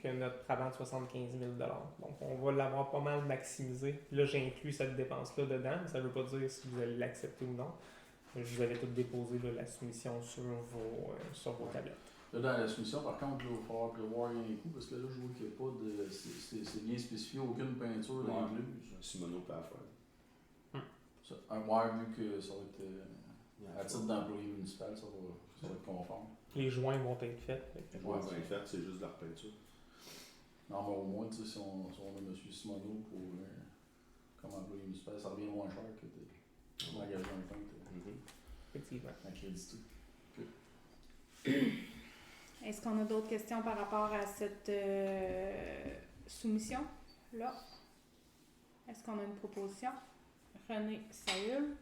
que notre Brabant de 75 000 $. Donc on va l'avoir pas mal maximisé. Là, j'ai inclus cette dépense-là dedans, mais ça ne veut pas dire si vous allez l'accepter ou non. Je vous avais tout déposé là, la soumission sur vos tablettes. Là, dans la soumission, par contre, il va falloir prévoir un coup, parce que là, je vois qu'il n'y a pas de. C'est bien spécifié, aucune peinture incluse. Simoneau peut la faire. Ça, vu que ça va être. À titre d'employé municipal, ça va être conforme. Les joints vont être faits. Ouais, bien fait, c'est juste de la repeinture. Non, mais au moins, tu sais, si on a M. Simoneau comme employé municipal, ça revient moins cher que d'engager un peintre Effectivement. accrédité. Est-ce qu'on a d'autres questions par rapport à cette soumission-là? Est-ce qu'on a une proposition? René Saül.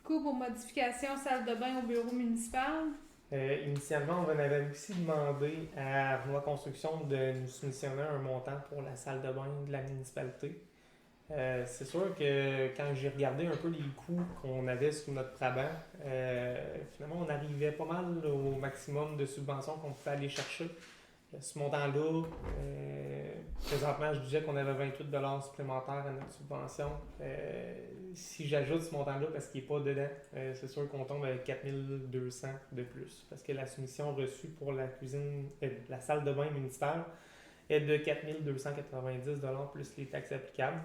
Coût pour modification salle de bain au bureau municipal. Initialement, on avait aussi demandé à Arnois Construction de nous soumissionner un montant pour la salle de bain de la municipalité. C'est sûr que quand j'ai regardé un peu les coûts qu'on avait sur notre Brabant, finalement, on arrivait pas mal au maximum de subventions qu'on pouvait aller chercher. Ce montant-là, présentement, je disais qu'on avait 28$ supplémentaires à notre subvention. Si j'ajoute ce montant-là, parce qu'il n'est pas dedans, c'est sûr qu'on tombe avec 4200$ de plus. Parce que la soumission reçue pour la cuisine, la salle de bain municipale est de 4290$ plus les taxes applicables.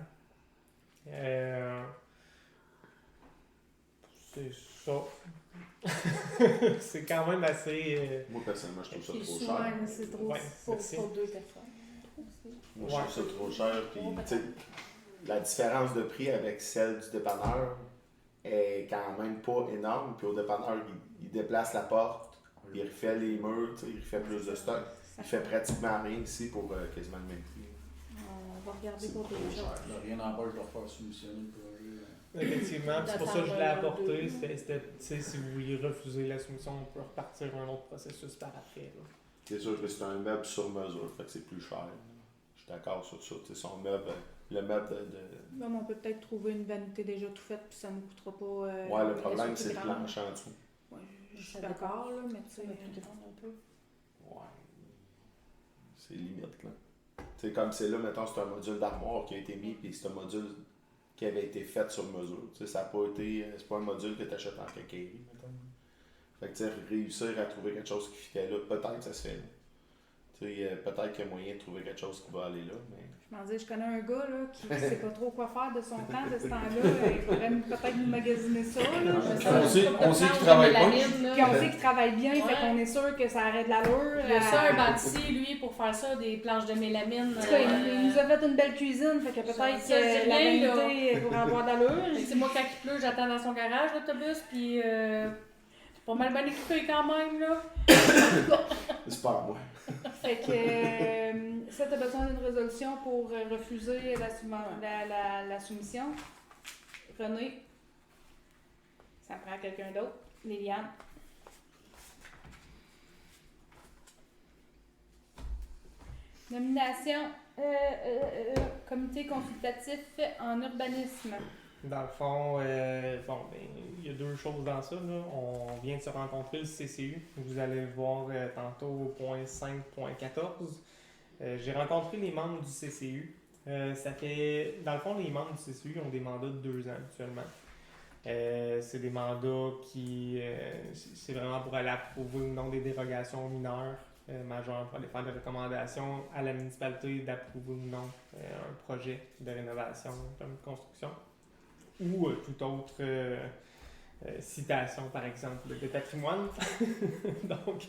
C'est ça. C'est quand même assez. Moi, personnellement, je trouve ça trop Souvent, cher. c'est trop Ouais, pour merci. deux personnes. Moi, je trouve ça trop cher. Puis, tu sais, la différence de prix avec celle du dépanneur est quand même pas énorme. Puis au dépanneur, il déplace la porte, il refait les murs, tu sais, il refait plus de stock. Il fait pratiquement rien ici pour quasiment le même prix. On va regarder C'est pour trop d'autres cher. choses. Il n'y a rien n'empêche de refaire soumissionner le projet. Effectivement, c'est pour ça que je l'ai D'attendre apporté. deux. C'était, tu sais, si vous voulez refuser la soumission, on peut repartir un autre processus par après. Là. C'est sûr que c'est un meuble sur mesure, fait que c'est plus cher. Je suis d'accord sur ça. Tu sais, son meuble, le meuble de. Là, on peut peut-être trouver une vanité déjà tout faite, puis ça ne nous coûtera pas. Ouais, le problème, c'est le planche en dessous. Ouais, je suis d'accord, là, mais tu sais. Ça va plus grande un peu. Ouais. C'est limite, là. Tu sais, comme c'est là, mettons, c'est un module d'armoire qui a été mis, puis c'est un module qui avait été fait sur mesure. Tu sais, ça n'a pas été. C'est pas un module que tu achètes en quincaillerie, mettons. Fait que, tu sais, réussir à trouver quelque chose qui fitait là, peut-être que ça se fait là. Tu sais, peut-être qu'il y a moyen de trouver quelque chose qui va aller là, mais. Je m'en dis, je connais un gars là, qui ne sait pas trop quoi faire de son temps, de ce temps-là. Il faudrait peut-être nous magasiner ça. Là, On sait qu'il travaille pas. Puis on sait qu'il travaille bien, fait qu'on est sûr que ça arrête l'allure. Il y a ça, un bâti, lui, pour faire ça, des planches de mélamine. En tout cas, il nous a fait une belle cuisine, fait que peut-être Ça, que c'est la rien, vanité pourrait avoir d'allure. C'est moi, quand il pleut, j'attends dans son garage, l'autobus, puis c'est pas mal bien équipé quand même, là. C'est pas à moi. Fait que ça, t'as besoin d'une résolution pour refuser la soumission. René, ça prend quelqu'un d'autre. Liliane. Nomination comité consultatif en urbanisme. Dans le fond, il y a deux choses dans ça. Là. On vient de se rencontrer le CCU. Vous allez le voir tantôt au point 5.14. J'ai rencontré les membres du CCU. Dans le fond, les membres du CCU ont des mandats de 2 ans actuellement. C'est des mandats qui... c'est vraiment pour aller approuver ou non des dérogations mineures majeures, pour aller faire des recommandations à la municipalité d'approuver ou non un projet de rénovation, de construction. Ou toute autre citation, par exemple, de patrimoine. Donc,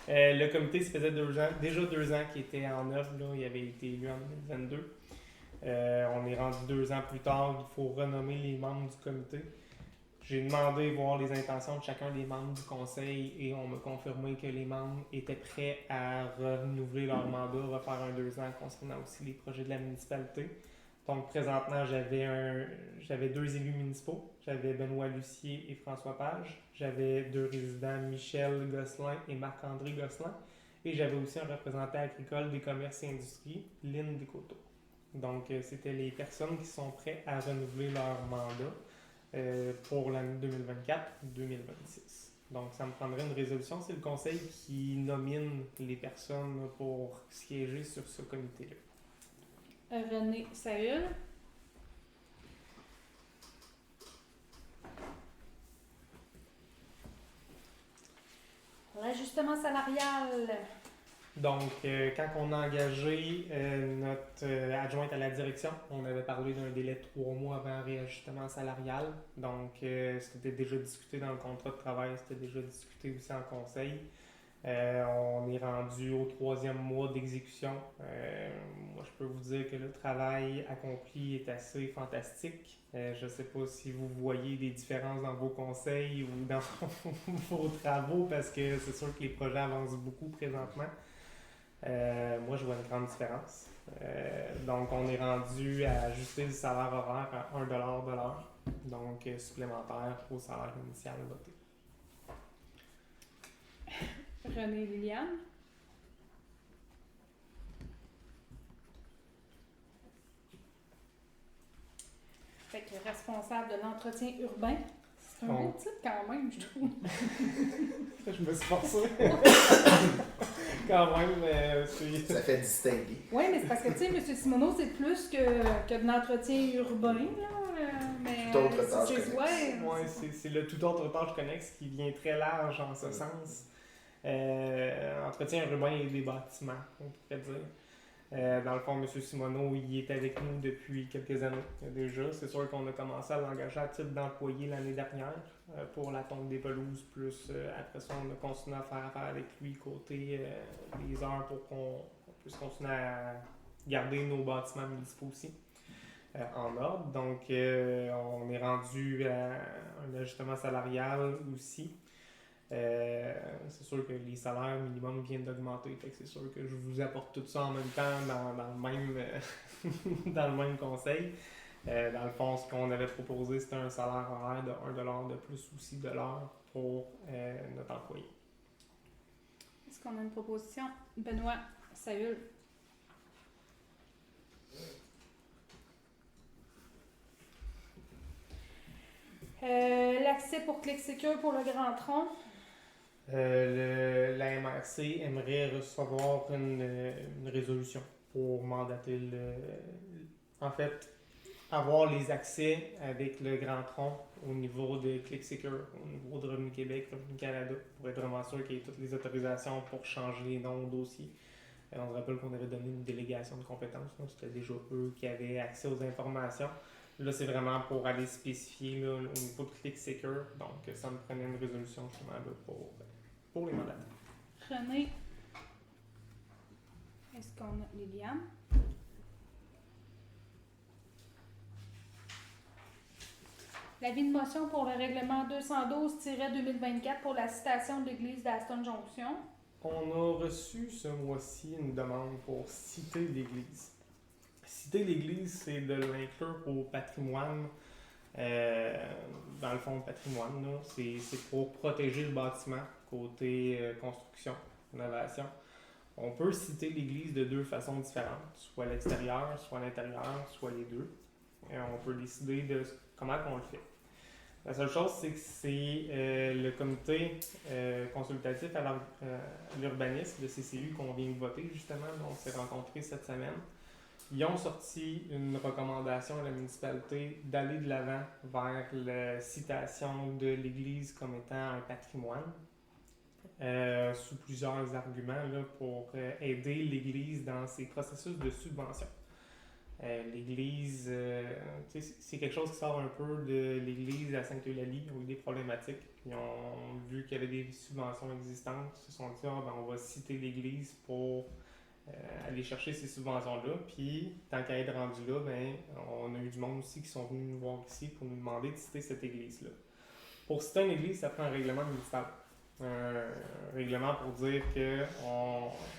le comité, ça faisait déjà 2 ans qu'il était en œuvre. Là, il avait été élu en 2022. On est rendu 2 ans plus tard, il faut renommer les membres du comité. J'ai demandé voir les intentions de chacun des membres du conseil et on m'a confirmé que les membres étaient prêts à renouveler leur mandat, refaire un 2 ans concernant aussi les projets de la municipalité. Donc, présentement, j'avais 2 élus municipaux. J'avais Benoît Lucier et François Page. J'avais 2 résidents, Michel Gosselin et Marc-André Gosselin. Et j'avais aussi un représentant agricole des commerces et industries, Lynn Descoteaux. Donc, c'était les personnes qui sont prêtes à renouveler leur mandat pour l'année 2024-2026. Donc, ça me prendrait une résolution. C'est le conseil qui nomine les personnes pour siéger sur ce comité-là. René Saül. L'ajustement salarial. Donc, quand on a engagé notre adjointe à la direction, on avait parlé d'un délai de 3 mois avant un réajustement salarial. Donc, c'était déjà discuté dans le contrat de travail, c'était déjà discuté aussi en conseil. On est rendu au 3e mois d'exécution. Moi, je peux vous dire que le travail accompli est assez fantastique. Je ne sais pas si vous voyez des différences dans vos conseils ou dans vos travaux, parce que c'est sûr que les projets avancent beaucoup présentement. Moi, je vois une grande différence. Donc, on est rendu à ajuster le salaire horaire à 1$ de l'heure, donc supplémentaire au salaire initial voté. René Liliane. Fait que responsable de l'entretien urbain. C'est un beau titre quand même, je trouve. Je me suis forcé. Quand même, Ça fait distinguer. Oui, mais c'est parce que, tu sais, M. Simoneau, c'est plus que de l'entretien urbain, là. Mais Tout autre tâche connexe. Ouais, c'est le tout autre tâche connexe qui vient très large en ce sens. Entretien urbain et des bâtiments, on pourrait dire. Dans le fond, M. Simoneau, il est avec nous depuis quelques années déjà. C'est sûr qu'on a commencé à l'engager à titre d'employé l'année dernière pour la tonte des pelouses. Plus après ça, on a continué à faire affaire avec lui côté des heures pour qu'on puisse continuer à garder nos bâtiments municipaux aussi en ordre. Donc, on est rendu à un ajustement salarial aussi. C'est sûr que les salaires minimum viennent d'augmenter, fait que c'est sûr que je vous apporte tout ça en même temps dans le même dans le même conseil. Dans le fond, ce qu'on avait proposé, c'était un salaire horaire de 1$ de plus aussi de l'heure pour notre employé. Est-ce qu'on a une proposition? Benoît Saül. L'accès pour ClickSecure pour le Grand Tronc. La MRC aimerait recevoir une résolution pour mandater en fait, avoir les accès avec le Grand Tronc au niveau de ClickSecure, au niveau de Revenu Québec, Revenu Canada, pour être vraiment sûr qu'il y ait toutes les autorisations pour changer les noms au dossier. On se rappelle qu'on avait donné une délégation de compétences, donc c'était déjà eux qui avaient accès aux informations. Là, c'est vraiment pour aller spécifier là, au niveau de ClickSecure, donc ça me prenait une résolution justement là, pour les mandats. René. Est-ce qu'on a Liliane? L'avis de motion pour le règlement 212-2024 pour la citation de l'église d'Aston Jonction. On a reçu ce mois-ci une demande pour citer l'église. Citer l'église, c'est de l'inclure au patrimoine Dans le fond, le patrimoine, là, c'est pour protéger le bâtiment côté construction, innovation. On peut citer l'église de deux façons différentes, soit à l'extérieur, soit à l'intérieur, soit les deux. Et on peut décider de comment on le fait. La seule chose, c'est que c'est le comité consultatif à l'urbanisme de CCU qu'on vient de voter, justement. On s'est rencontrés cette semaine. Ils ont sorti une recommandation à la municipalité d'aller de l'avant vers la citation de l'Église comme étant un patrimoine, sous plusieurs arguments là, pour aider l'Église dans ses processus de subvention. L'Église, c'est quelque chose qui sort un peu de l'Église à Sainte-Eulalie, où il y a des problématiques. Ils ont vu qu'il y avait des subventions existantes, ils se sont dit on va citer l'Église pour aller chercher ces subventions-là. Puis, tant qu'à être rendu là, on a eu du monde aussi qui sont venus nous voir ici pour nous demander de citer cette église-là. Pour citer une église, ça prend un règlement municipal. Un règlement pour dire que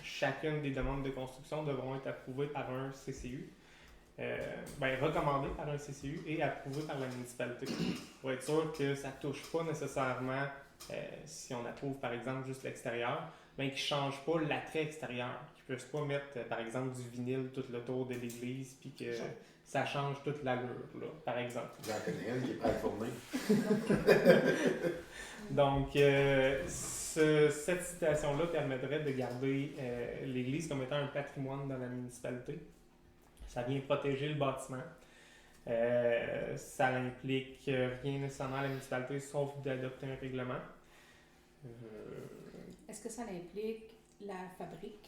chacune des demandes de construction devront être approuvées par un CCU. Recommandées par un CCU et approuvées par la municipalité. Pour être sûr que ça ne touche pas nécessairement, si on approuve par exemple juste l'extérieur, qui ne change pas l'attrait extérieur. Qu'ils ne puissent pas mettre, par exemple, du vinyle tout le tour de l'église puis que ça change toute l'allure, là, par exemple. J'en connais une qui est prête à tourner. Donc, cette citation-là permettrait de garder l'église comme étant un patrimoine dans la municipalité. Ça vient protéger le bâtiment. Ça n'implique rien nécessairement à la municipalité, sauf d'adopter un règlement. Est-ce que ça implique la fabrique?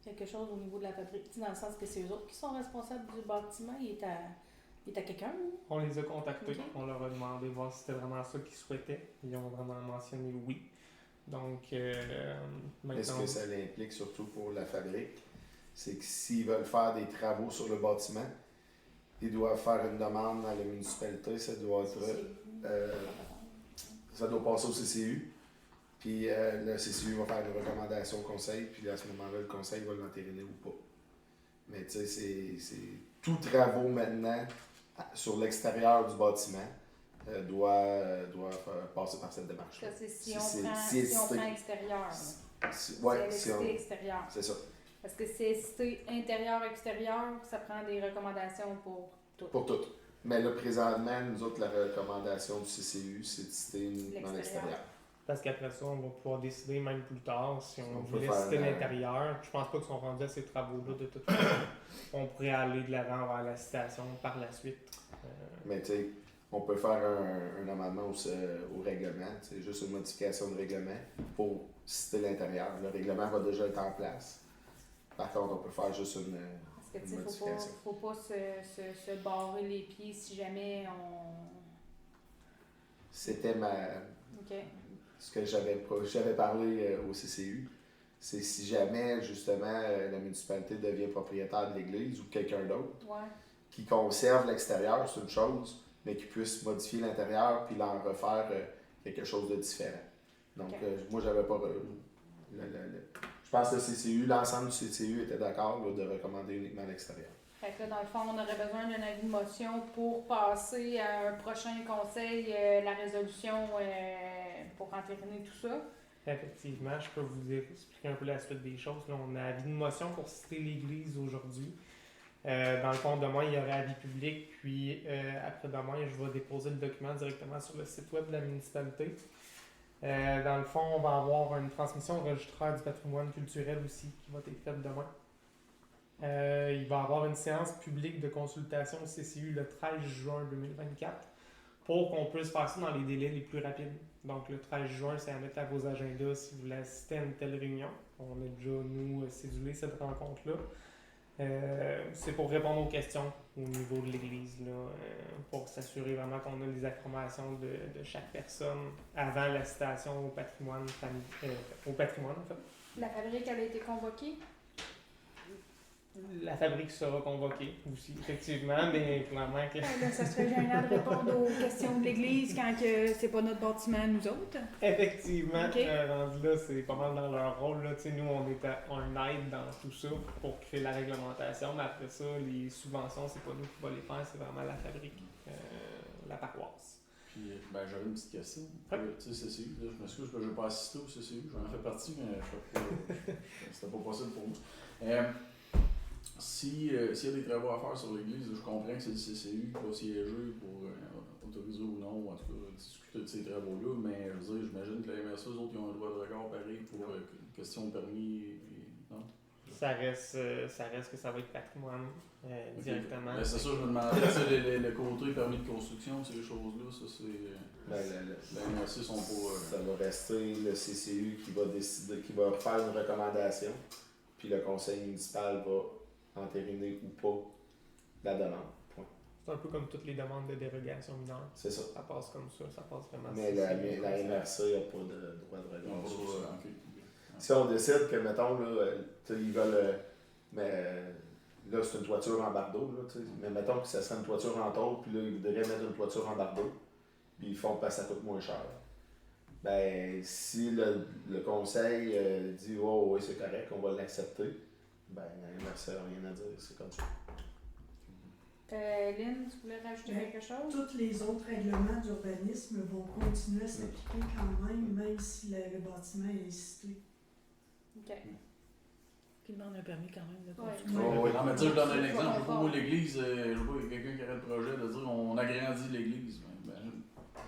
Quelque chose au niveau de la fabrique? Dans le sens que c'est eux autres qui sont responsables du bâtiment? Il est à quelqu'un? On les a contactés. Okay. On leur a demandé voir si c'était vraiment ça qu'ils souhaitaient. Ils ont vraiment mentionné oui. Donc, maintenant... Est-ce que ça l'implique surtout pour la fabrique? C'est que s'ils veulent faire des travaux sur le bâtiment, ils doivent faire une demande à la municipalité. Ça doit passer au CCU. Puis le CCU va faire une recommandation au conseil, puis à ce moment-là, le conseil va l'entériner ou pas. Mais tu sais, c'est tout travaux maintenant sur l'extérieur du bâtiment doit passer par cette démarche. Ça, c'est si on prend extérieur. C'est extérieur. C'est ça. Parce que c'est cité intérieur-extérieur, ça prend des recommandations pour tout. Pour tout. Mais là, présentement, nous autres, la recommandation du CCU, c'est de citer uniquement l'extérieur. Parce qu'après ça, on va pouvoir décider même plus tard si on peut voulait faire citer l'intérieur. Je pense pas qu'ils sont rendus à ces travaux-là de toute façon. On pourrait aller de l'avant vers la citation par la suite. Mais tu sais, on peut faire un amendement au règlement, c'est juste une modification de règlement pour citer l'intérieur. Le règlement va déjà être en place. Par contre, on peut faire juste une Parce que tu sais, faut pas se barrer les pieds si jamais on... C'était OK. ce que j'avais parlé au CCU. C'est si jamais, justement, la municipalité devient propriétaire de l'église ou quelqu'un d'autre, qui conserve l'extérieur, c'est une chose, mais qui puisse modifier l'intérieur puis l'en refaire quelque chose de différent. Donc, moi, j'avais pas... je pense que le CCU, l'ensemble du CCU était d'accord de recommander uniquement l'extérieur. Fait que là, dans le fond, on aurait besoin d'un avis de motion pour passer à un prochain conseil la résolution pour entériner tout ça. Effectivement, je peux vous expliquer un peu la suite des choses. Là, on a avis de motion pour citer l'Église aujourd'hui. Dans le fond, demain, il y aurait avis public, puis après-demain, je vais déposer le document directement sur le site web de la municipalité. Dans le fond, on va avoir une transmission au registraire du patrimoine culturel aussi qui va être faite demain. Il va y avoir une séance publique de consultation au CCU le 13 juin 2024 pour qu'on puisse faire ça dans les délais les plus rapides. Donc le 13 juin, c'est à mettre à vos agendas si vous voulez assister à une telle réunion. On a déjà, nous, cédulé cette rencontre-là. C'est pour répondre aux questions au niveau de l'Église, pour s'assurer vraiment qu'on a les informations de chaque personne avant la citation au patrimoine, en fait. La fabrique, elle a été convoquée? La fabrique sera convoquée aussi, effectivement, mais clairement que... Là, ça serait gênant de répondre aux questions de l'Église quand que c'est pas notre bâtiment, nous autres. Effectivement, Okay. rendu là, c'est pas mal dans leur rôle. Là. Nous, on est un aide dans tout ça pour créer la réglementation, mais après ça, les subventions, c'est pas nous qui va les faire, c'est vraiment la fabrique. la paroisse. Puis, j'avais une petite question. Ouais. Tu sais, CCU, là, je m'excuse, je n'ai pas assisté au CCU, j'en ai fait partie, mais c'était pas possible pour moi. S'il y a des travaux à faire sur l'église, je comprends que c'est le CCU qui va siéger pour autoriser ou non, ou en tout cas discuter de ces travaux-là, mais je veux dire, j'imagine que la MRC, eux autres, ils ont un droit de regard pareil pour question permis, non? Ça reste que ça va être patrimoine directement. Ben, c'est ça, je me demandais, tu sais, le côté permis de construction, ces choses-là, ça c'est. La MRC sont pas. Ça va rester le CCU qui va décider, qui va faire une recommandation, puis le conseil municipal va entériner ou pas la demande. Point. C'est un peu comme toutes les demandes de dérogation mineure. C'est ça. Ça passe comme ça passe vraiment. Mais la MRC n'a pas de droit de Ils ont regard pas sur le ça. droit, ok. Si on décide que, mettons, là, ils veulent. Là, c'est une toiture en bardeau, là, mais mettons que ça serait une toiture en tôle, puis là, ils voudraient mettre une toiture en bardeau, puis ils font que ça coûte moins cher. Ben, si le conseil dit oh, oui, c'est correct, on va l'accepter, ben, la MRC n'a rien à dire, c'est comme ça. Lynn, tu voulais rajouter quelque chose? Tous les autres règlements d'urbanisme vont continuer à s'appliquer quand même si le bâtiment est cité. OK. Qui demande un permis quand même de Ouais. construire. Oui. Non, mais tu sais, je donne un exemple. Je sais pas, moi, l'église, je sais pas, il y a quelqu'un qui aurait le projet de dire on agrandit l'église. Ben,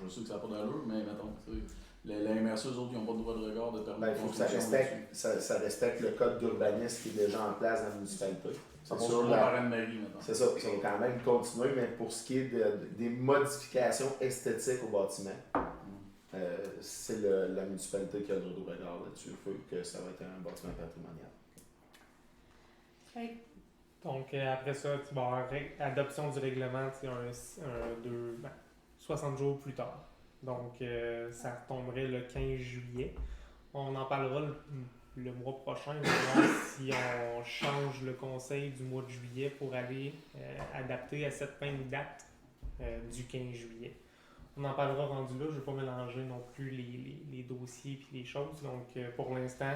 je sais que ça n'a pas d'allure, mais mettons, tu sais, la MRC, eux autres, ils n'ont pas de droit de regard de permis Ben, de il faut que ça construction respecte, ça respecte le code d'urbanisme qui est déjà en place dans la municipalité. Ça C'est passe sûr, pas par Anne-Marie, mettons. c'est ça, ça va quand même continuer, mais pour ce qui est des modifications esthétiques au bâtiment, c'est la municipalité qui a le droit de regard là-dessus, que ça va être un bâtiment patrimonial. Okay. Donc, après ça, tu vas avoir adoption du règlement, tu sais, 60 jours plus tard. Donc, ça retomberait le 15 juillet. On en parlera le mois prochain, on va voir si on change le conseil du mois de juillet pour aller adapter à cette même date du 15 juillet. On en parlera rendu là, je ne vais pas mélanger non plus les dossiers et les choses. Donc, pour l'instant,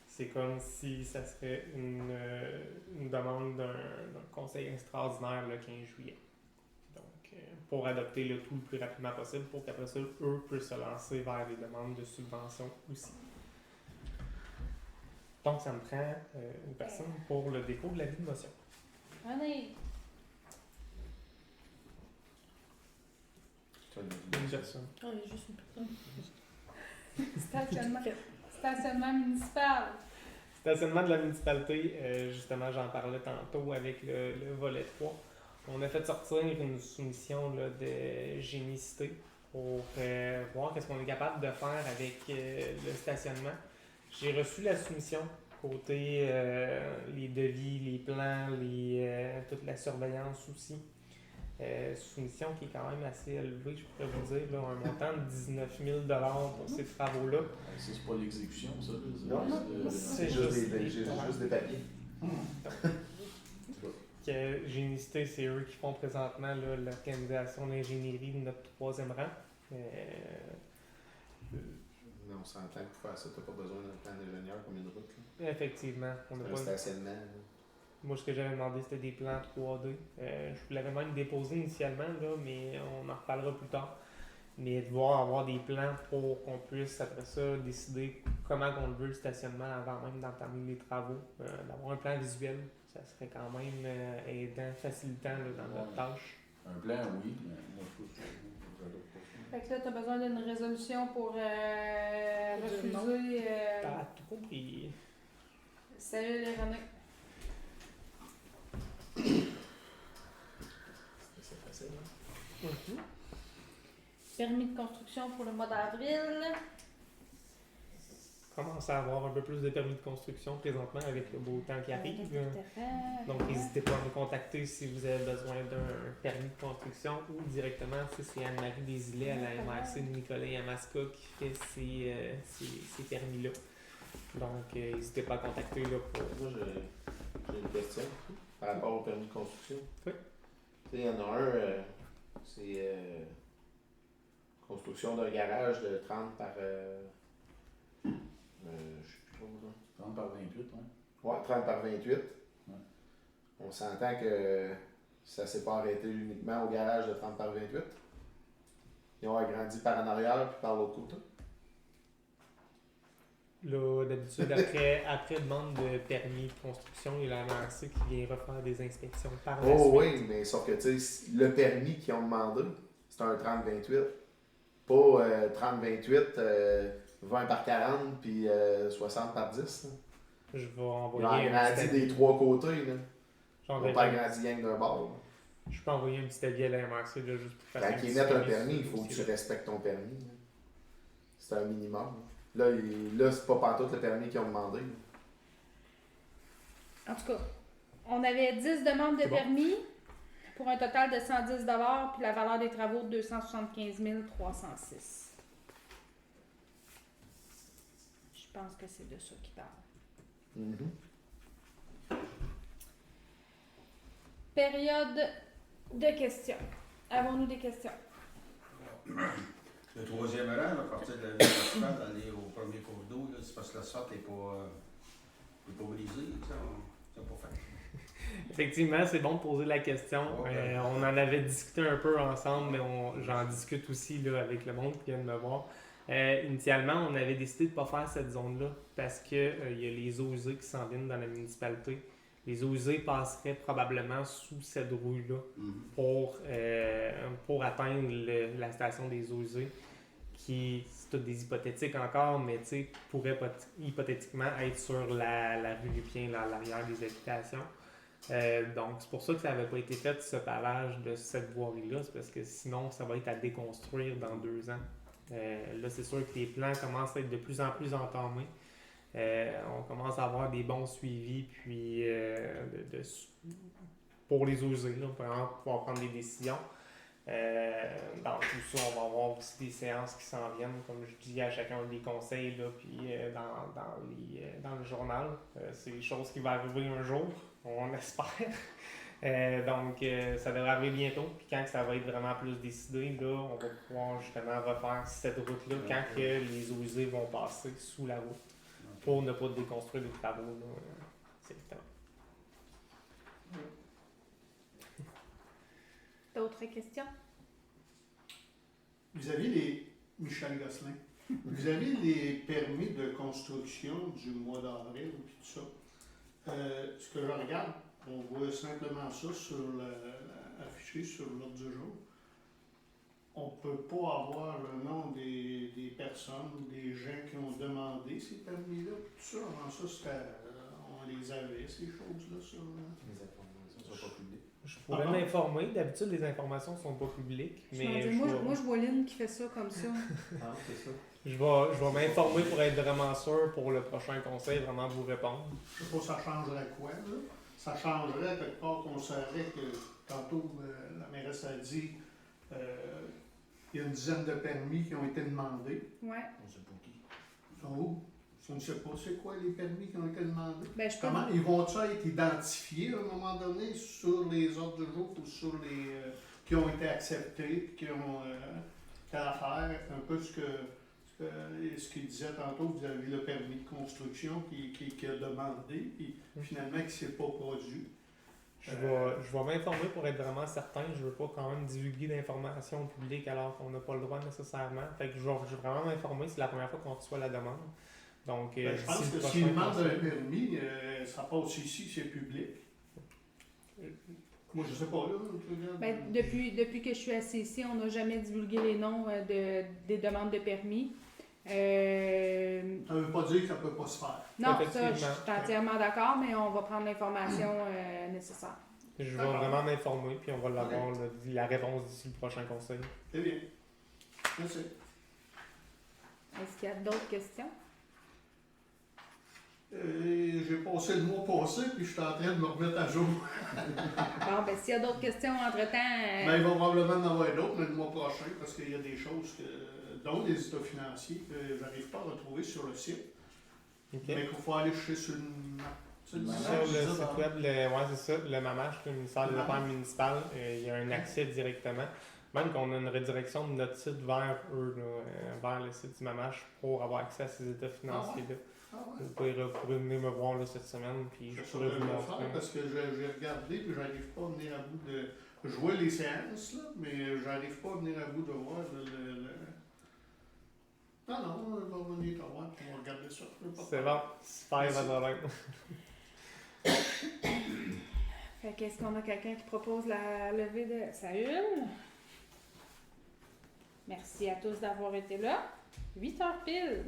c'est comme si ça serait une demande d'un conseil extraordinaire le 15 juillet. Donc, pour adopter le tout le plus rapidement possible, pour qu'après ça, eux puissent se lancer vers les demandes de subvention aussi. Donc, ça me prend une personne pour le dépôt de l'avis de motion. René, Une personne. Ah, il y a juste une personne. stationnement municipal. Stationnement de la municipalité, justement, j'en parlais tantôt avec le volet 3. On a fait sortir une soumission là, de génicité pour voir qu'est-ce qu'on est capable de faire avec le stationnement. J'ai reçu la soumission côté les devis, les plans, toute la surveillance aussi. Soumission qui est quand même assez élevée, je pourrais vous dire, là, un montant de 19 000 pour ces travaux-là. Ça, c'est pas l'exécution, ça. Non, c'est juste juste juste des papiers. Que Génicité, c'est eux qui font présentement là, l'organisation d'ingénierie de notre 3e rang. Mais on s'entend que pour faire ça, tu n'as pas besoin d'un plan d'ingénieur comme une route. Effectivement, on n'a Un pas. stationnement. Là. Moi, ce que j'avais demandé, c'était des plans 3D. Je vous l'avais même déposé initialement, là, mais on en reparlera plus tard. Mais de voir avoir des plans pour qu'on puisse, après ça, décider comment on veut le stationnement avant même d'entamer les travaux. D'avoir un plan visuel, ça serait quand même aidant, facilitant là, dans notre tâche. Un plan, oui, mais moi, j'adopte pas ça. Fait que là, tu as besoin d'une résolution pour refuser. T'as tout compris. Salut les René. C'est facile. Hein? Permis de construction pour le mois d'avril. Commence à avoir un peu plus de permis de construction présentement avec le beau temps qui arrive. Donc, n'hésitez pas à me contacter si vous avez besoin d'un permis de construction ou directement si c'est Anne-Marie Desilets à la MRC de Nicolas-Yamaska qui fait ces permis-là. Donc, n'hésitez pas à contacter là, pour. Moi, j'ai une question par rapport au permis de construction. Oui. Tu sais, il y en a un, c'est construction d'un garage de 30 par. Je sais plus trop. Là. 30 par 28, hein. Ouais, 30 par 28. Ouais. On s'entend que ça s'est pas arrêté uniquement au garage de 30 par 28. Ils ont agrandi par en arrière puis par l'autre côté. Là, d'habitude, après demande de permis de construction, il y a la MRC qui vient refaire des inspections par la Oh suite. oui, mais sauf que tu sais, le permis qu'ils ont demandé, c'est un 30-28. Pas 30-28, 20 par 40 puis 60 par 10. Là. Je vais Ils ont envoyer agrandi des trois côtés. Là. Ils n'ont J'enverrai- pas agrandi rien que d'un bord. Là. Je peux envoyer un petit avis à la MRC là, juste pour faire Quand un ils petit mettent un suivi permis, il sur faut ce que tu dossier-là. respectes ton permis. Là. C'est un minimum. Là, c'est pas pantoute le permis qu'ils ont demandé. En tout cas, on avait 10 demandes de C'est bon. permis pour un total de 110 puis la valeur des travaux de 275 306. Je pense que c'est de ça qu'il parle. Mhm. Période de questions. Avons-nous des questions? Le troisième rang, à partir de la municipale, d'aller au premier cours d'eau, là, c'est parce que l'asphalte n'est pas brisé, ça n'a pas fait. Effectivement, c'est bon de poser la question. Ok. On en avait discuté un peu ensemble, mais j'en discute aussi là, avec le monde qui vient de me voir. Initialement, on avait décidé de ne pas faire cette zone-là parce qu'il y a les eaux usées qui s'en viennent dans la municipalité. Les eaux usées passeraient probablement sous cette rouille-là pour atteindre la station des eaux usées, qui, c'est toutes des hypothétiques encore, mais pourrait hypothétiquement être sur la rue Lupien, là, à l'arrière des habitations. Donc, c'est pour ça que ça n'avait pas été fait, ce pavage de cette voirie-là, c'est parce que sinon, ça va être à déconstruire dans 2 ans. Là, c'est sûr que les plans commencent à être de plus en plus entamés. On commence à avoir des bons suivis, puis pour les eaux usées, là, pour vraiment pouvoir prendre des décisions. Dans tout ça, on va avoir aussi des séances qui s'en viennent, comme je dis à chacun des conseils, là, puis dans le journal. C'est des choses qui vont arriver un jour, on espère. Donc, ça devrait arriver bientôt. Puis quand ça va être vraiment plus décidé, là, on va pouvoir justement refaire cette route-là quand que les eaux usées vont passer sous la route pour ne pas déconstruire les travaux. Là. C'est le temps. D'autres questions? Vous avez les... Michel Gosselin. Vous avez les permis de construction du mois d'avril et tout ça. Ce que je regarde, on voit simplement ça affiché sur l'ordre du jour. On ne peut pas avoir le nom des personnes ou des gens qui ont demandé ces permis-là. Tout ça, avant ça, on les avait, ces choses-là, sur... Les informations sont pas publiques. Je pourrais m'informer. D'habitude, les informations ne sont pas publiques. Mais Moi, je vois Lynn qui fait ça comme ça. Ah, c'est ça. je vais m'informer pour être vraiment sûr pour le prochain conseil, vraiment vous répondre. Je ne sais pas ça changerait quoi, là. Ça changerait quelque part qu'on saurait que, tantôt, la mairesse a dit, il y a une dizaine de permis qui ont été demandés. Ouais. On sait pas qui. Ils sont où? On ne sait pas c'est quoi les permis qui ont été demandés. Ben, je peux... Comment ils vont-ils être identifiés à un moment donné sur les ordres du jour ou sur les qui ont été acceptés, qui ont à faire, un peu ce qu'il disait tantôt, vous avez le permis de construction qui a demandé, puis finalement qui ne s'est pas produit. Je vais m'informer pour être vraiment certain. Je ne veux pas quand même divulguer d'informations au public alors qu'on n'a pas le droit nécessairement. Fait que je vais vraiment m'informer. C'est la première fois qu'on reçoit la demande. Donc, Je pense d'ici le que prochain s'ils demandent conseil- un permis, ça passe ici, c'est public. Moi, je sais pas, là. Ben, depuis que je suis assise ici, on n'a jamais divulgué les noms des demandes de permis. Ça ne veut pas dire que ça ne peut pas se faire. Non, ça, je Effectivement. suis entièrement d'accord, mais on va prendre l'information nécessaire. Je vais D'accord. vraiment m'informer, puis on va l'avoir la réponse d'ici le prochain conseil. C'est bien. Merci. Est-ce qu'il y a d'autres questions? J'ai passé le mois passé, puis je suis en train de me remettre à jour. Bon, ben, s'il y a d'autres questions entre-temps... Mais il va probablement en avoir d'autres, mais le mois prochain, parce qu'il y a des choses, dont les états financiers, que je n'arrive pas à retrouver sur le site. OK. Mais qu'il faut aller chercher sur le Sur le site web, ouais, c'est ça, le MAMACH, le ministère des Affaires municipales, il y a un accès directement. Même qu'on a une redirection de notre site vers eux, là, vers le site du MAMACH pour avoir accès à ces états financiers-là. Ah ouais. Vous pourrez venir me voir là, cette semaine, puis je Je pourrais vous saurais le montrer. faire parce que j'ai regardé, puis j'arrive pas à venir à bout Je vois les séances, là, mais j'arrive pas à venir à bout de voir le... Non, on va venir te voir, puis on va regarder ça. C'est bon, super, pas de problème. Fait qu'est-ce qu'on a quelqu'un qui propose la levée de Saül? Merci à tous d'avoir été là. 8 heures pile.